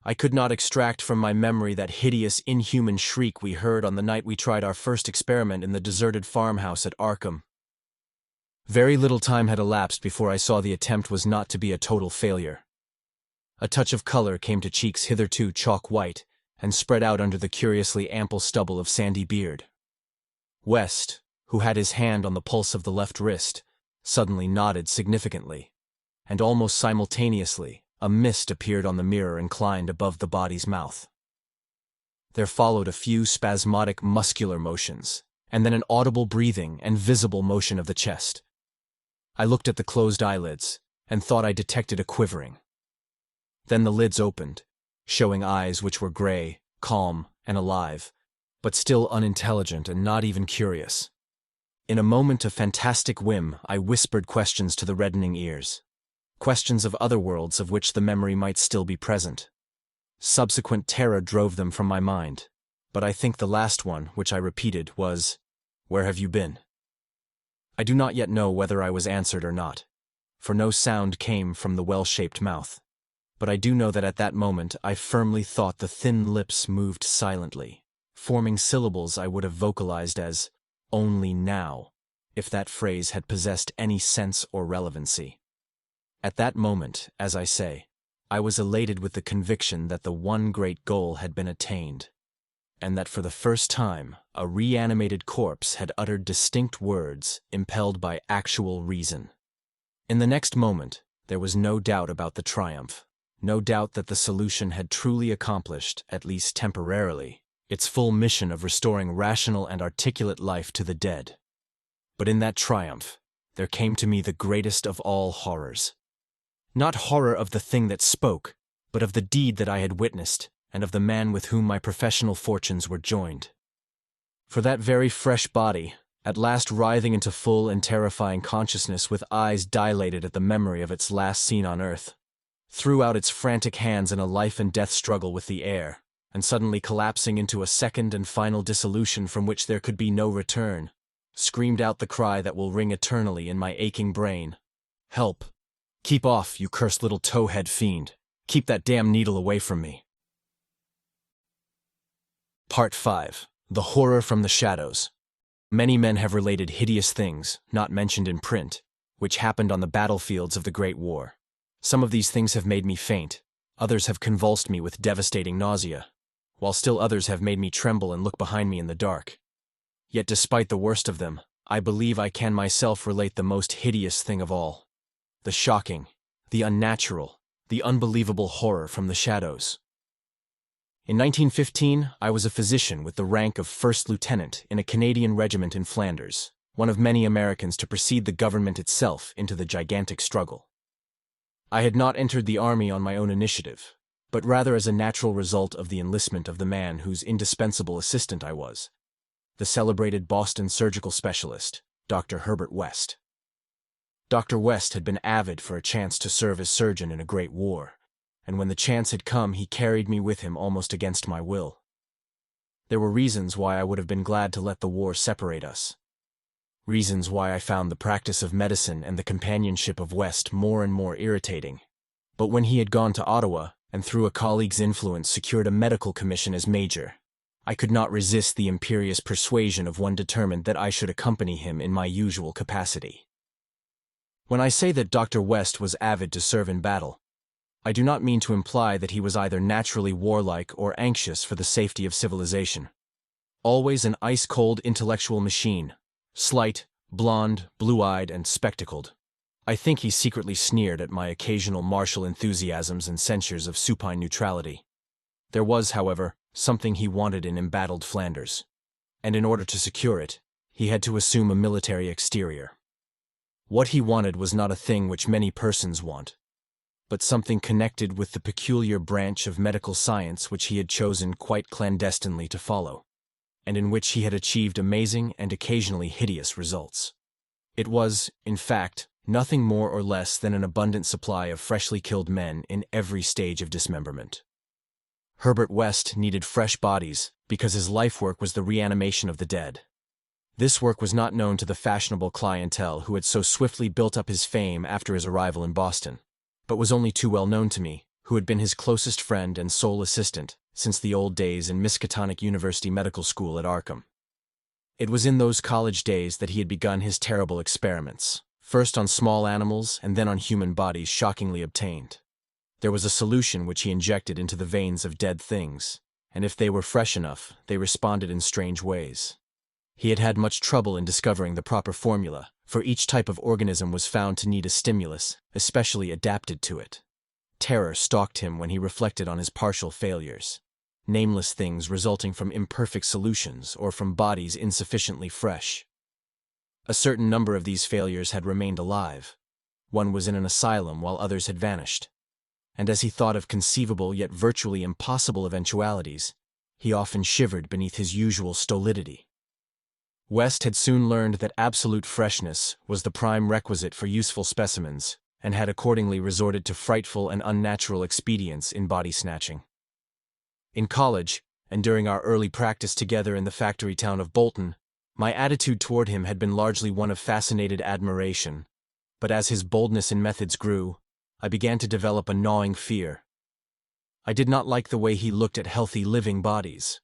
I could not extract from my memory that hideous, inhuman shriek we heard on the night we tried our first experiment in the deserted farmhouse at Arkham. Very little time had elapsed before I saw the attempt was not to be a total failure. A touch of color came to cheeks hitherto chalk white and spread out under the curiously ample stubble of sandy beard. West, who had his hand on the pulse of the left wrist, suddenly nodded significantly, and almost simultaneously a mist appeared on the mirror inclined above the body's mouth. There followed a few spasmodic muscular motions, and then an audible breathing and visible motion of the chest. I looked at the closed eyelids, and thought I detected a quivering, Then the lids opened, showing eyes which were gray, calm, and alive, but still unintelligent and not even curious. In a moment of fantastic whim, I whispered questions to the reddening ears. Questions of other worlds of which the memory might still be present. Subsequent terror drove them from my mind, but I think the last one, which I repeated, was, "Where have you been?" I do not yet know whether I was answered or not, for no sound came from the well-shaped mouth. But I do know that at that moment I firmly thought the thin lips moved silently, forming syllables I would have vocalized as, "only now," if that phrase had possessed any sense or relevancy. At that moment, as I say, I was elated with the conviction that the one great goal had been attained, and that for the first time a reanimated corpse had uttered distinct words impelled by actual reason. In the next moment, there was no doubt about the triumph, no doubt that the solution had truly accomplished, at least temporarily, its full mission of restoring rational and articulate life to the dead. But in that triumph, there came to me the greatest of all horrors. Not horror of the thing that spoke, but of the deed that I had witnessed, and of the man with whom my professional fortunes were joined. For that very fresh body, at last writhing into full and terrifying consciousness with eyes dilated at the memory of its last scene on earth, threw out its frantic hands in a life-and-death struggle with the air, and suddenly collapsing into a second and final dissolution from which there could be no return, screamed out the cry that will ring eternally in my aching brain. "Help! Keep off, you cursed little towhead fiend! Keep that damn needle away from me!" Part 5. The Horror from the Shadows. Many men have related hideous things, not mentioned in print, which happened on the battlefields of the Great War. Some of these things have made me faint, others have convulsed me with devastating nausea, while still others have made me tremble and look behind me in the dark. Yet despite the worst of them, I believe I can myself relate the most hideous thing of all. The shocking, the unnatural, the unbelievable horror from the shadows. In 1915, I was a physician with the rank of first lieutenant in a Canadian regiment in Flanders, one of many Americans to precede the government itself into the gigantic struggle. I had not entered the army on my own initiative, but rather as a natural result of the enlistment of the man whose indispensable assistant I was, the celebrated Boston surgical specialist, Dr. Herbert West. Dr. West had been avid for a chance to serve as surgeon in a great war, and when the chance had come, he carried me with him almost against my will. There were reasons why I would have been glad to let the war separate us. Reasons why I found the practice of medicine and the companionship of West more and more irritating. But when he had gone to Ottawa, and through a colleague's influence secured a medical commission as major, I could not resist the imperious persuasion of one determined that I should accompany him in my usual capacity. When I say that Dr. West was avid to serve in battle, I do not mean to imply that he was either naturally warlike or anxious for the safety of civilization. Always an ice-cold intellectual machine, slight, blonde, blue-eyed, and spectacled. I think he secretly sneered at my occasional martial enthusiasms and censures of supine neutrality. There was, however, something he wanted in embattled Flanders, and in order to secure it, he had to assume a military exterior. What he wanted was not a thing which many persons want, but something connected with the peculiar branch of medical science which he had chosen quite clandestinely to follow, and in which he had achieved amazing and occasionally hideous results. It was, in fact, nothing more or less than an abundant supply of freshly killed men in every stage of dismemberment. Herbert West needed fresh bodies because his life work was the reanimation of the dead. This work was not known to the fashionable clientele who had so swiftly built up his fame after his arrival in Boston, but was only too well known to me, who had been his closest friend and sole assistant since the old days in Miskatonic University Medical School at Arkham. It was in those college days that he had begun his terrible experiments, first on small animals and then on human bodies shockingly obtained. There was a solution which he injected into the veins of dead things, and if they were fresh enough, they responded in strange ways. He had had much trouble in discovering the proper formula, for each type of organism was found to need a stimulus, especially adapted to it. Terror stalked him when he reflected on his partial failures, nameless things resulting from imperfect solutions or from bodies insufficiently fresh. A certain number of these failures had remained alive. One was in an asylum while others had vanished. and as he thought of conceivable yet virtually impossible eventualities, he often shivered beneath his usual stolidity. West had soon learned that absolute freshness was the prime requisite for useful specimens, and had accordingly resorted to frightful and unnatural expedients in body snatching. In college, and during our early practice together in the factory town of Bolton, my attitude toward him had been largely one of fascinated admiration, but as his boldness in methods grew, I began to develop a gnawing fear. I did not like the way he looked at healthy living bodies.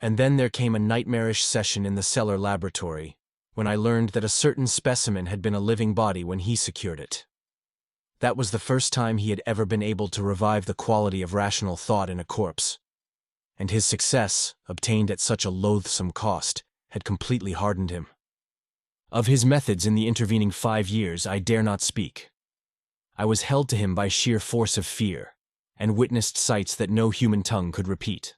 And then there came a nightmarish session in the cellar laboratory, when I learned that a certain specimen had been a living body when he secured it. That was the first time he had ever been able to revive the quality of rational thought in a corpse. And his success, obtained at such a loathsome cost, had completely hardened him. Of his methods in the intervening 5 years I dare not speak. I was held to him by sheer force of fear, and witnessed sights that no human tongue could repeat.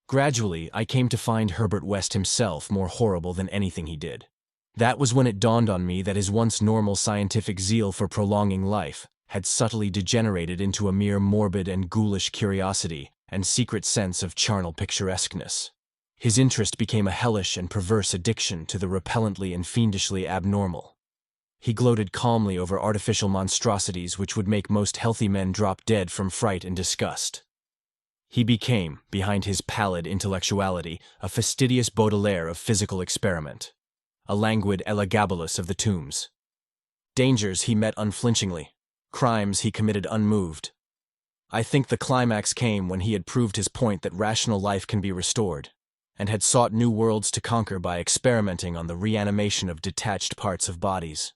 Gradually, I came to find Herbert West himself more horrible than anything he did. That was when it dawned on me that his once normal scientific zeal for prolonging life had subtly degenerated into a mere morbid and ghoulish curiosity and secret sense of charnel picturesqueness. His interest became a hellish and perverse addiction to the repellently and fiendishly abnormal. He gloated calmly over artificial monstrosities which would make most healthy men drop dead from fright and disgust. He became, behind his pallid intellectuality, a fastidious Baudelaire of physical experiment, a languid Elagabalus of the tombs. Dangers he met unflinchingly, crimes he committed unmoved. I think the climax came when he had proved his point that rational life can be restored, and had sought new worlds to conquer by experimenting on the reanimation of detached parts of bodies.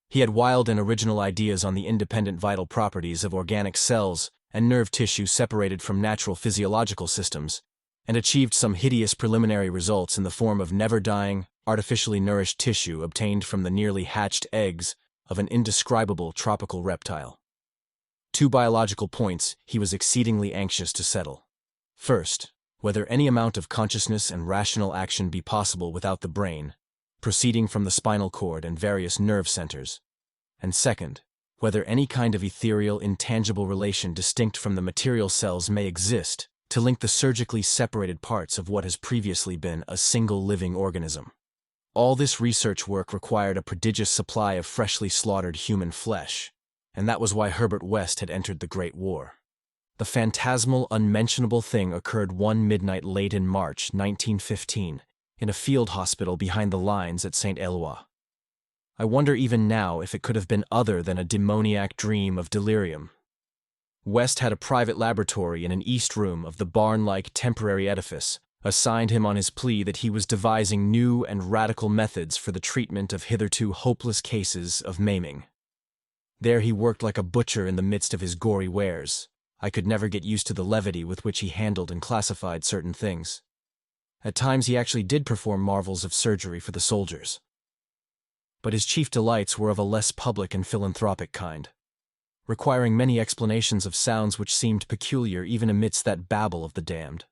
He had wild and original ideas on the independent vital properties of organic cells and nerve tissue separated from natural physiological systems, and achieved some hideous preliminary results in the form of never-dying, artificially nourished tissue obtained from the nearly hatched eggs of an indescribable tropical reptile. 2 biological points he was exceedingly anxious to settle. First, whether any amount of consciousness and rational action be possible without the brain, proceeding from the spinal cord and various nerve centers, and second, whether any kind of ethereal, intangible relation distinct from the material cells may exist to link the surgically separated parts of what has previously been a single living organism. All this research work required a prodigious supply of freshly slaughtered human flesh, and that was why Herbert West had entered the Great War. The phantasmal, unmentionable thing occurred one midnight late in March 1915 in a field hospital behind the lines at St. Eloi. I wonder even now if it could have been other than a demoniac dream of delirium. West had a private laboratory in an east room of the barn-like temporary edifice, assigned him on his plea that he was devising new and radical methods for the treatment of hitherto hopeless cases of maiming. There he worked like a butcher in the midst of his gory wares. I could never get used to the levity with which he handled and classified certain things. At times he actually did perform marvels of surgery for the soldiers. But his chief delights were of a less public and philanthropic kind, requiring many explanations of sounds which seemed peculiar even amidst that babble of the damned.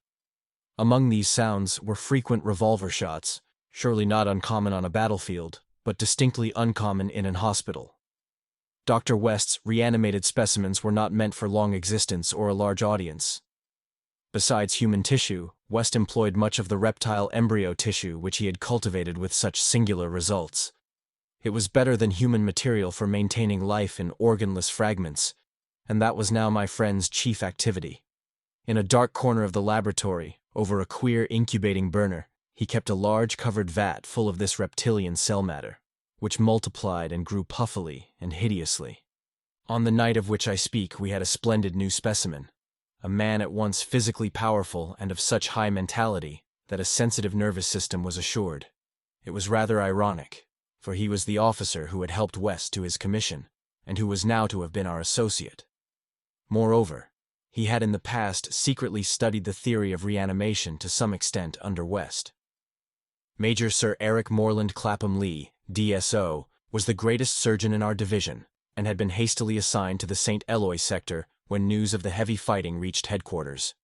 Among these sounds were frequent revolver shots, surely not uncommon on a battlefield, but distinctly uncommon in an hospital. Dr. West's reanimated specimens were not meant for long existence or a large audience. Besides human tissue, West employed much of the reptile embryo tissue which he had cultivated with such singular results. It was better than human material for maintaining life in organless fragments, and that was now my friend's chief activity. In a dark corner of the laboratory, over a queer incubating burner, he kept a large covered vat full of this reptilian cell matter, which multiplied and grew puffily and hideously. On the night of which I speak, we had a splendid new specimen, a man at once physically powerful and of such high mentality that a sensitive nervous system was assured. It was rather ironic, for he was the officer who had helped West to his commission, and who was now to have been our associate. Moreover, he had in the past secretly studied the theory of reanimation to some extent under West. Major Sir Eric Moreland Clapham Lee, DSO, was the greatest surgeon in our division, and had been hastily assigned to the St. Eloi sector when news of the heavy fighting reached headquarters.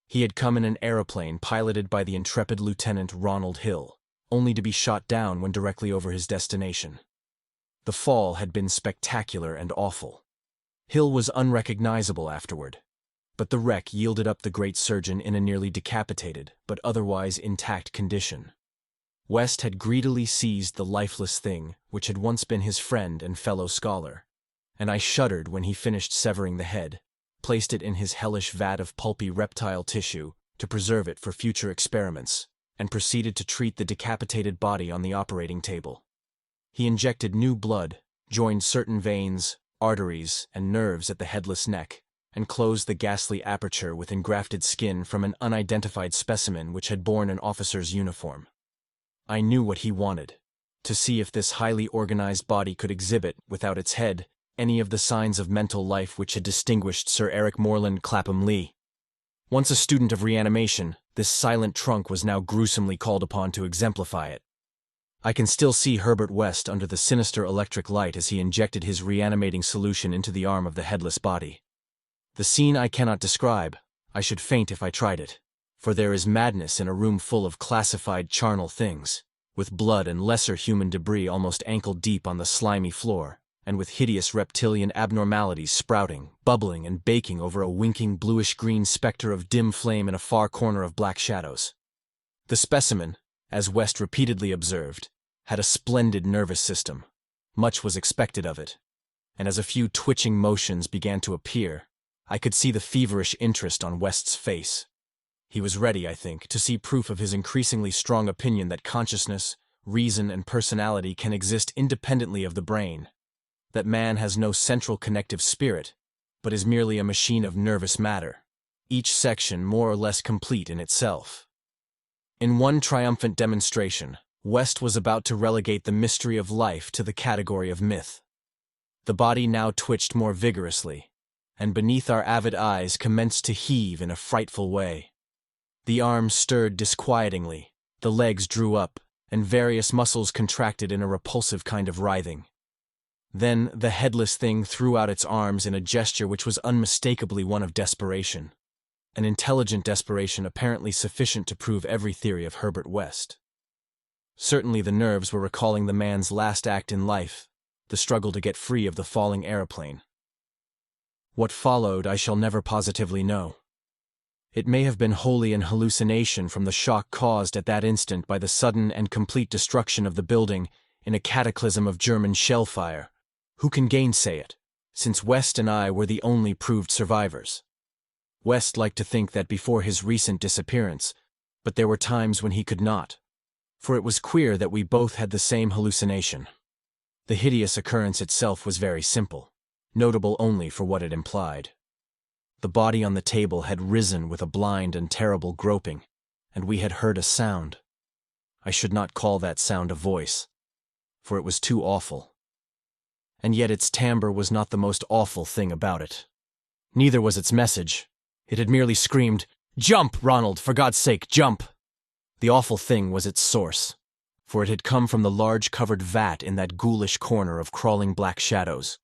He had come in an aeroplane piloted by the intrepid Lieutenant Ronald Hill, only to be shot down when directly over his destination. The fall had been spectacular and awful. Hill was unrecognizable afterward, but the wreck yielded up the great surgeon in a nearly decapitated, but otherwise intact condition. West had greedily seized the lifeless thing which had once been his friend and fellow scholar, and I shuddered when he finished severing the head, placed it in his hellish vat of pulpy reptile tissue to preserve it for future experiments, and proceeded to treat the decapitated body on the operating table. He injected new blood, joined certain veins, arteries, and nerves at the headless neck, and closed the ghastly aperture with engrafted skin from an unidentified specimen which had borne an officer's uniform. I knew what he wanted: to see if this highly organized body could exhibit, without its head, any of the signs of mental life which had distinguished Sir Eric Moreland Clapham Lee. Once a student of reanimation, this silent trunk was now gruesomely called upon to exemplify it. I can still see Herbert West under the sinister electric light as he injected his reanimating solution into the arm of the headless body. The scene I cannot describe. I should faint if I tried it, for there is madness in a room full of classified charnel things, with blood and lesser human debris almost ankle-deep on the slimy floor, and with hideous reptilian abnormalities sprouting, bubbling, and baking over a winking bluish-green specter of dim flame in a far corner of black shadows. The specimen, as West repeatedly observed, had a splendid nervous system. Much was expected of it, and as a few twitching motions began to appear, I could see the feverish interest on West's face. He was ready, I think, to see proof of his increasingly strong opinion that consciousness, reason, and personality can exist independently of the brain, that man has no central connective spirit, but is merely a machine of nervous matter, each section more or less complete in itself. In one triumphant demonstration, West was about to relegate the mystery of life to the category of myth. The body now twitched more vigorously, and beneath our avid eyes commenced to heave in a frightful way. The arms stirred disquietingly, the legs drew up, and various muscles contracted in a repulsive kind of writhing. Then the headless thing threw out its arms in a gesture which was unmistakably one of desperation, an intelligent desperation apparently sufficient to prove every theory of Herbert West. Certainly the nerves were recalling the man's last act in life, the struggle to get free of the falling aeroplane. What followed I shall never positively know. It may have been wholly an hallucination from the shock caused at that instant by the sudden and complete destruction of the building in a cataclysm of German shell fire. Who can gainsay it, since West and I were the only proved survivors? West liked to think that before his recent disappearance, but there were times when he could not, for it was queer that we both had the same hallucination. The hideous occurrence itself was very simple, notable only for what it implied. The body on the table had risen with a blind and terrible groping, and we had heard a sound. I should not call that sound a voice, for it was too awful. And yet its timbre was not the most awful thing about it. Neither was its message. It had merely screamed, "Jump, Ronald, for God's sake, jump!" The awful thing was its source, for it had come from the large covered vat in that ghoulish corner of crawling black shadows.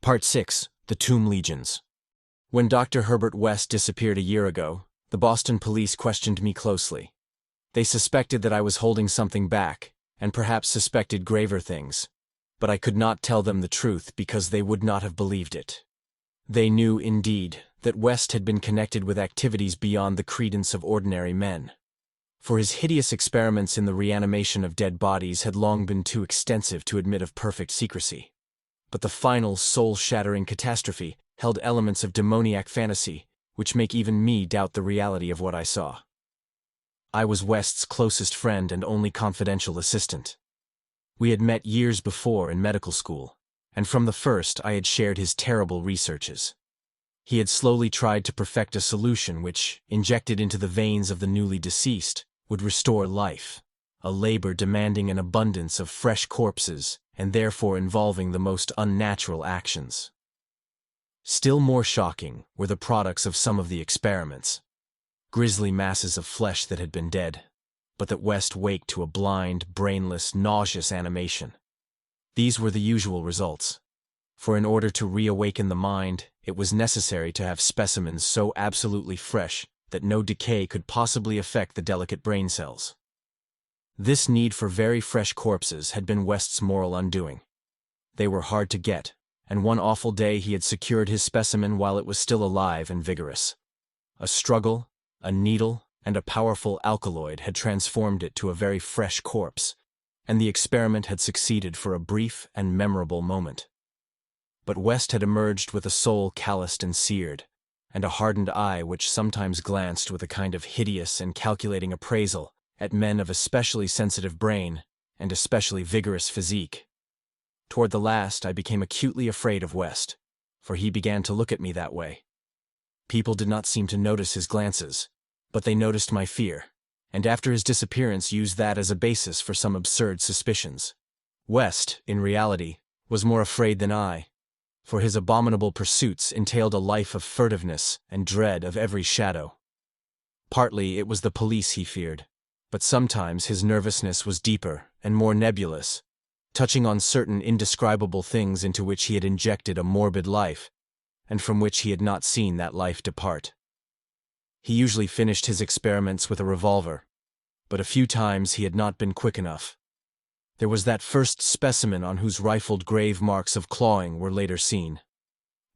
Part 6. The Tomb Legions. When Dr. Herbert West disappeared a year ago, the Boston police questioned me closely. They suspected that I was holding something back, and perhaps suspected graver things, but I could not tell them the truth because they would not have believed it. They knew, indeed, that West had been connected with activities beyond the credence of ordinary men, for his hideous experiments in the reanimation of dead bodies had long been too extensive to admit of perfect secrecy. But the final, soul-shattering catastrophe held elements of demoniac fantasy, which make even me doubt the reality of what I saw. I was West's closest friend and only confidential assistant. We had met years before in medical school, and from the first I had shared his terrible researches. He had slowly tried to perfect a solution which, injected into the veins of the newly deceased, would restore life, a labor demanding an abundance of fresh corpses and therefore involving the most unnatural actions. Still more shocking were the products of some of the experiments. Grisly masses of flesh that had been dead, but that West waked to a blind, brainless, nauseous animation. These were the usual results, for in order to reawaken the mind, it was necessary to have specimens so absolutely fresh that no decay could possibly affect the delicate brain cells. This need for very fresh corpses had been West's moral undoing. They were hard to get, and one awful day he had secured his specimen while it was still alive and vigorous. A struggle, a needle, and a powerful alkaloid had transformed it to a very fresh corpse, and the experiment had succeeded for a brief and memorable moment. But West had emerged with a soul calloused and seared, and a hardened eye which sometimes glanced with a kind of hideous and calculating appraisal at men of especially sensitive brain and especially vigorous physique. Toward the last, I became acutely afraid of West, for he began to look at me that way. People did not seem to notice his glances, but they noticed my fear, and after his disappearance used that as a basis for some absurd suspicions. West, in reality, was more afraid than I, for his abominable pursuits entailed a life of furtiveness and dread of every shadow. Partly it was the police he feared, but sometimes his nervousness was deeper and more nebulous, touching on certain indescribable things into which he had injected a morbid life, and from which he had not seen that life depart. He usually finished his experiments with a revolver, but a few times he had not been quick enough. There was that first specimen on whose rifled grave marks of clawing were later seen.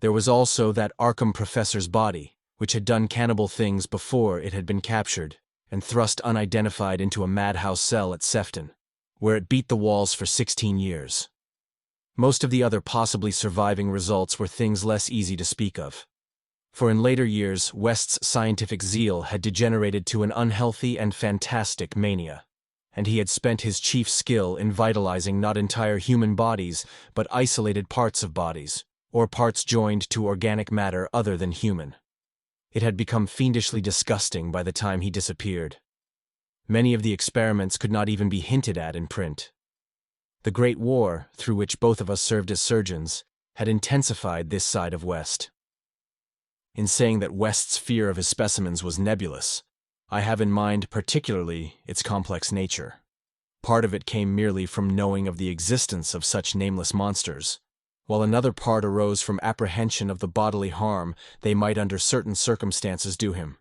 There was also that Arkham professor's body, which had done cannibal things before it had been captured and thrust unidentified into a madhouse cell at Sefton, where it beat the walls for 16 years. Most of the other possibly surviving results were things less easy to speak of. For in later years, West's scientific zeal had degenerated to an unhealthy and fantastic mania, and he had spent his chief skill in vitalizing not entire human bodies, but isolated parts of bodies, or parts joined to organic matter other than human. It had become fiendishly disgusting by the time he disappeared. Many of the experiments could not even be hinted at in print. The Great War, through which both of us served as surgeons, had intensified this side of West. In saying that West's fear of his specimens was nebulous, I have in mind particularly its complex nature. Part of it came merely from knowing of the existence of such nameless monsters, while another part arose from apprehension of the bodily harm they might under certain circumstances do him.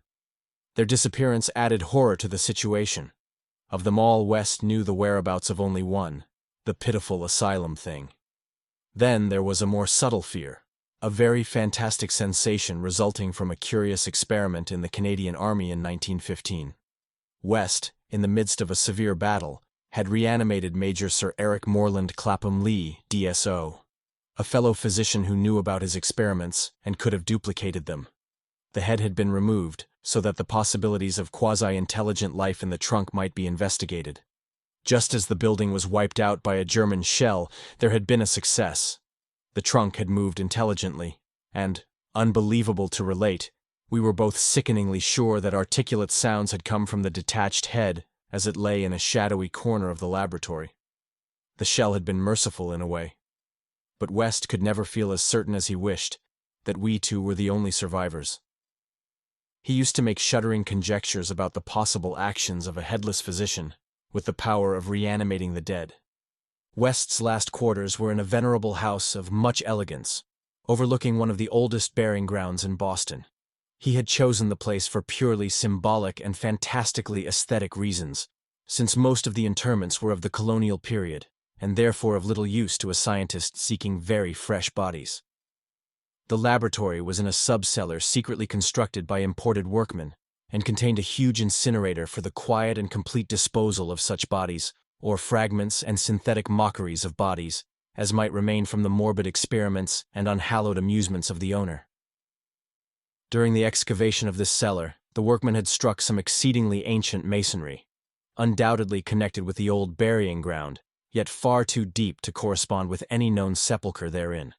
Their disappearance added horror to the situation. Of them all, West knew the whereabouts of only one, the pitiful asylum thing. Then there was a more subtle fear, a very fantastic sensation resulting from a curious experiment in the Canadian Army in 1915. West, in the midst of a severe battle, had reanimated Major Sir Eric Moreland Clapham Lee, DSO, a fellow physician who knew about his experiments and could have duplicated them. The head had been removed, so that the possibilities of quasi-intelligent life in the trunk might be investigated. Just as the building was wiped out by a German shell, there had been a success. The trunk had moved intelligently, and, unbelievable to relate, we were both sickeningly sure that articulate sounds had come from the detached head as it lay in a shadowy corner of the laboratory. The shell had been merciful in a way. But West could never feel as certain as he wished that we two were the only survivors. He used to make shuddering conjectures about the possible actions of a headless physician with the power of reanimating the dead. West's last quarters were in a venerable house of much elegance, overlooking one of the oldest burying grounds in Boston. He had chosen the place for purely symbolic and fantastically aesthetic reasons, since most of the interments were of the colonial period, and therefore of little use to a scientist seeking very fresh bodies. The laboratory was in a sub-cellar secretly constructed by imported workmen, and contained a huge incinerator for the quiet and complete disposal of such bodies, or fragments and synthetic mockeries of bodies, as might remain from the morbid experiments and unhallowed amusements of the owner. During the excavation of this cellar, the workmen had struck some exceedingly ancient masonry, undoubtedly connected with the old burying ground, yet far too deep to correspond with any known sepulchre therein.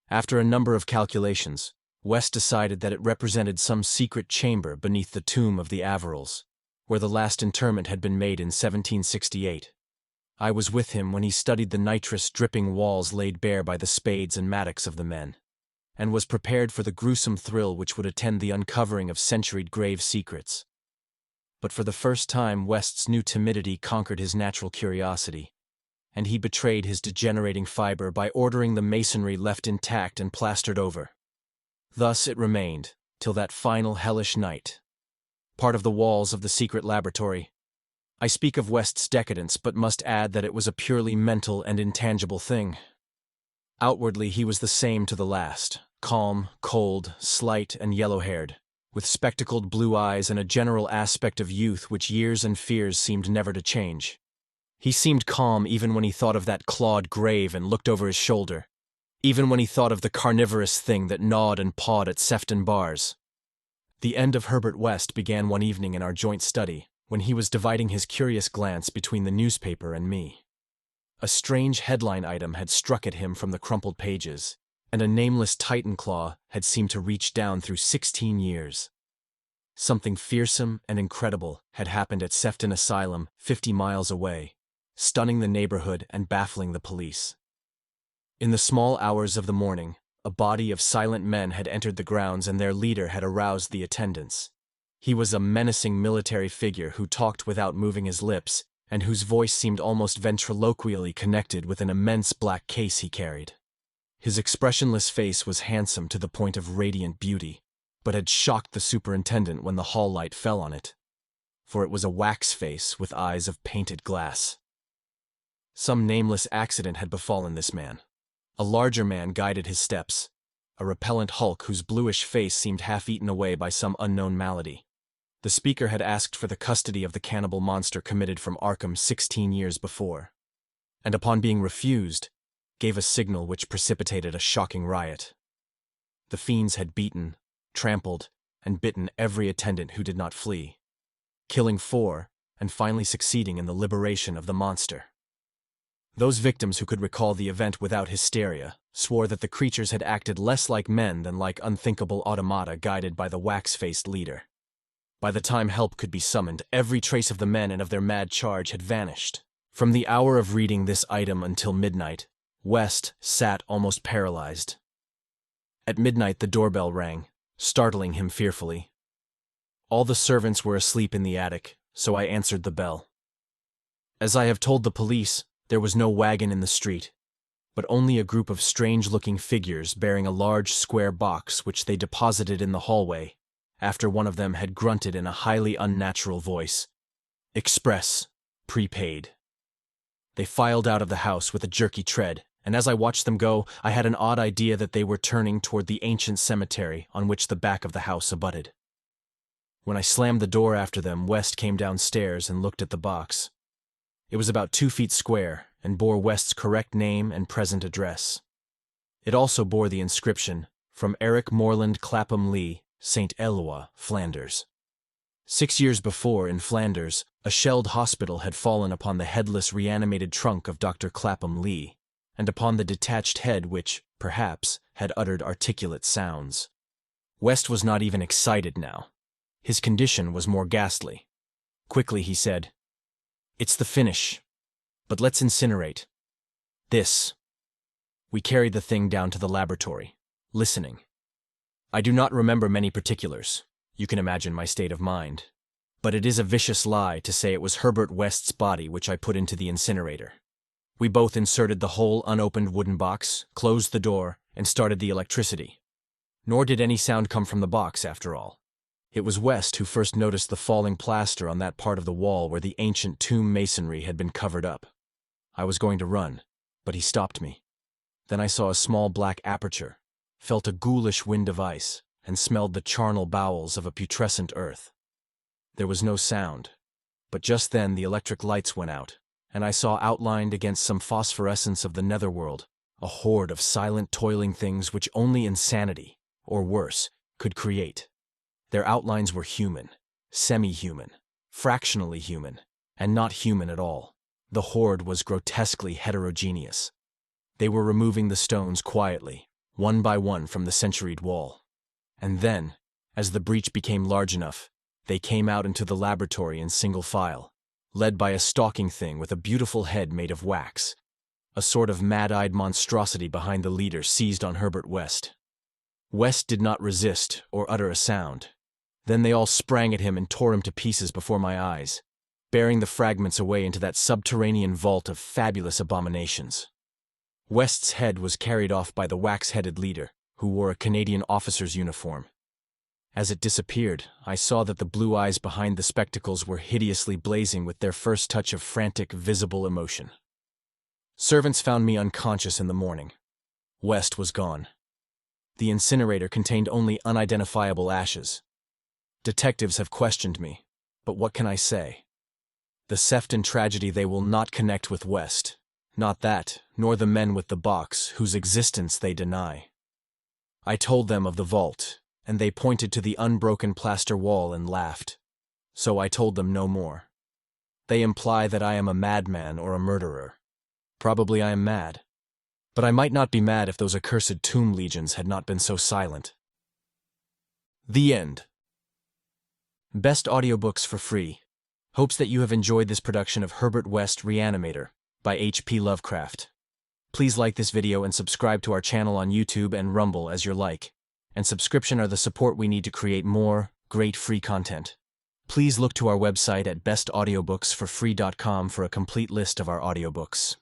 After a number of calculations, West decided that it represented some secret chamber beneath the tomb of the Averils, where the last interment had been made in 1768. I was with him when he studied the nitrous-dripping walls laid bare by the spades and mattocks of the men, and was prepared for the gruesome thrill which would attend the uncovering of centuried grave secrets. But for the first time West's new timidity conquered his natural curiosity, and he betrayed his degenerating fiber by ordering the masonry left intact and plastered over. Thus it remained, till that final hellish night. Part of the walls of the secret laboratory. I speak of West's decadence, but must add that it was a purely mental and intangible thing. Outwardly, he was the same to the last, calm, cold, slight, and yellow-haired, with spectacled blue eyes and a general aspect of youth which years and fears seemed never to change. He seemed calm even when he thought of that clawed grave and looked over his shoulder, even when he thought of the carnivorous thing that gnawed and pawed at Sefton bars. The end of Herbert West began one evening in our joint study, when he was dividing his curious glance between the newspaper and me. A strange headline item had struck at him from the crumpled pages, and a nameless titan claw had seemed to reach down through 16 years. Something fearsome and incredible had happened at Sefton Asylum, 50 miles away, stunning the neighborhood and baffling the police. In the small hours of the morning, a body of silent men had entered the grounds and their leader had aroused the attendants. He was a menacing military figure who talked without moving his lips and whose voice seemed almost ventriloquially connected with an immense black case he carried. His expressionless face was handsome to the point of radiant beauty, but had shocked the superintendent when the hall light fell on it, for it was a wax face with eyes of painted glass. Some nameless accident had befallen this man. A larger man guided his steps, a repellent hulk whose bluish face seemed half eaten away by some unknown malady. The speaker had asked for the custody of the cannibal monster committed from Arkham 16 years before, and upon being refused, gave a signal which precipitated a shocking riot. The fiends had beaten, trampled, and bitten every attendant who did not flee, killing 4 and finally succeeding in the liberation of the monster. Those victims who could recall the event without hysteria swore that the creatures had acted less like men than like unthinkable automata guided by the wax-faced leader. By the time help could be summoned, every trace of the men and of their mad charge had vanished. From the hour of reading this item until midnight, West sat almost paralyzed. At midnight the doorbell rang, startling him fearfully. All the servants were asleep in the attic, so I answered the bell. As I have told the police, there was no wagon in the street, but only a group of strange-looking figures bearing a large square box which they deposited in the hallway, after one of them had grunted in a highly unnatural voice, "Express, prepaid." They filed out of the house with a jerky tread, and as I watched them go, I had an odd idea that they were turning toward the ancient cemetery on which the back of the house abutted. When I slammed the door after them, West came downstairs and looked at the box. It was about 2 feet square and bore West's correct name and present address. It also bore the inscription, "From Eric Moreland Clapham Lee, St. Eloi, Flanders." 6 years before, in Flanders, a shelled hospital had fallen upon the headless reanimated trunk of Dr. Clapham Lee, and upon the detached head which, perhaps, had uttered articulate sounds. West was not even excited now. His condition was more ghastly. Quickly he said, "It's the finish, but let's incinerate. This." We carried the thing down to the laboratory, listening. I do not remember many particulars. You can imagine my state of mind. But it is a vicious lie to say it was Herbert West's body which I put into the incinerator. We both inserted the whole unopened wooden box, closed the door, and started the electricity. Nor did any sound come from the box, after all. It was West who first noticed the falling plaster on that part of the wall where the ancient tomb masonry had been covered up. I was going to run, but he stopped me. Then I saw a small black aperture, felt a ghoulish wind of ice, and smelled the charnel bowels of a putrescent earth. There was no sound, but just then the electric lights went out, and I saw outlined against some phosphorescence of the netherworld a horde of silent toiling things which only insanity, or worse, could create. Their outlines were human, semi-human, fractionally human, and not human at all. The horde was grotesquely heterogeneous. They were removing the stones quietly, one by one from the centuried wall. And then, as the breach became large enough, they came out into the laboratory in single file, led by a stalking thing with a beautiful head made of wax. A sort of mad-eyed monstrosity behind the leader seized on Herbert West. West did not resist or utter a sound. Then they all sprang at him and tore him to pieces before my eyes, bearing the fragments away into that subterranean vault of fabulous abominations. West's head was carried off by the wax-headed leader, who wore a Canadian officer's uniform. As it disappeared, I saw that the blue eyes behind the spectacles were hideously blazing with their first touch of frantic, visible emotion. Servants found me unconscious in the morning. West was gone. The incinerator contained only unidentifiable ashes. Detectives have questioned me, but what can I say? The Sefton tragedy, they will not connect with West. Not that, nor the men with the box, whose existence they deny. I told them of the vault, and they pointed to the unbroken plaster wall and laughed. So I told them no more. They imply that I am a madman or a murderer. Probably I am mad. But I might not be mad if those accursed tomb legions had not been so silent. The end. Best audiobooks for free. Hopes that you have enjoyed this production of Herbert West Reanimator by H.P. Lovecraft. Please like this video and subscribe to our channel on YouTube and Rumble as your like and subscription are the support we need to create more great free content. Please look to our website at bestaudiobooksforfree.com for a complete list of our audiobooks.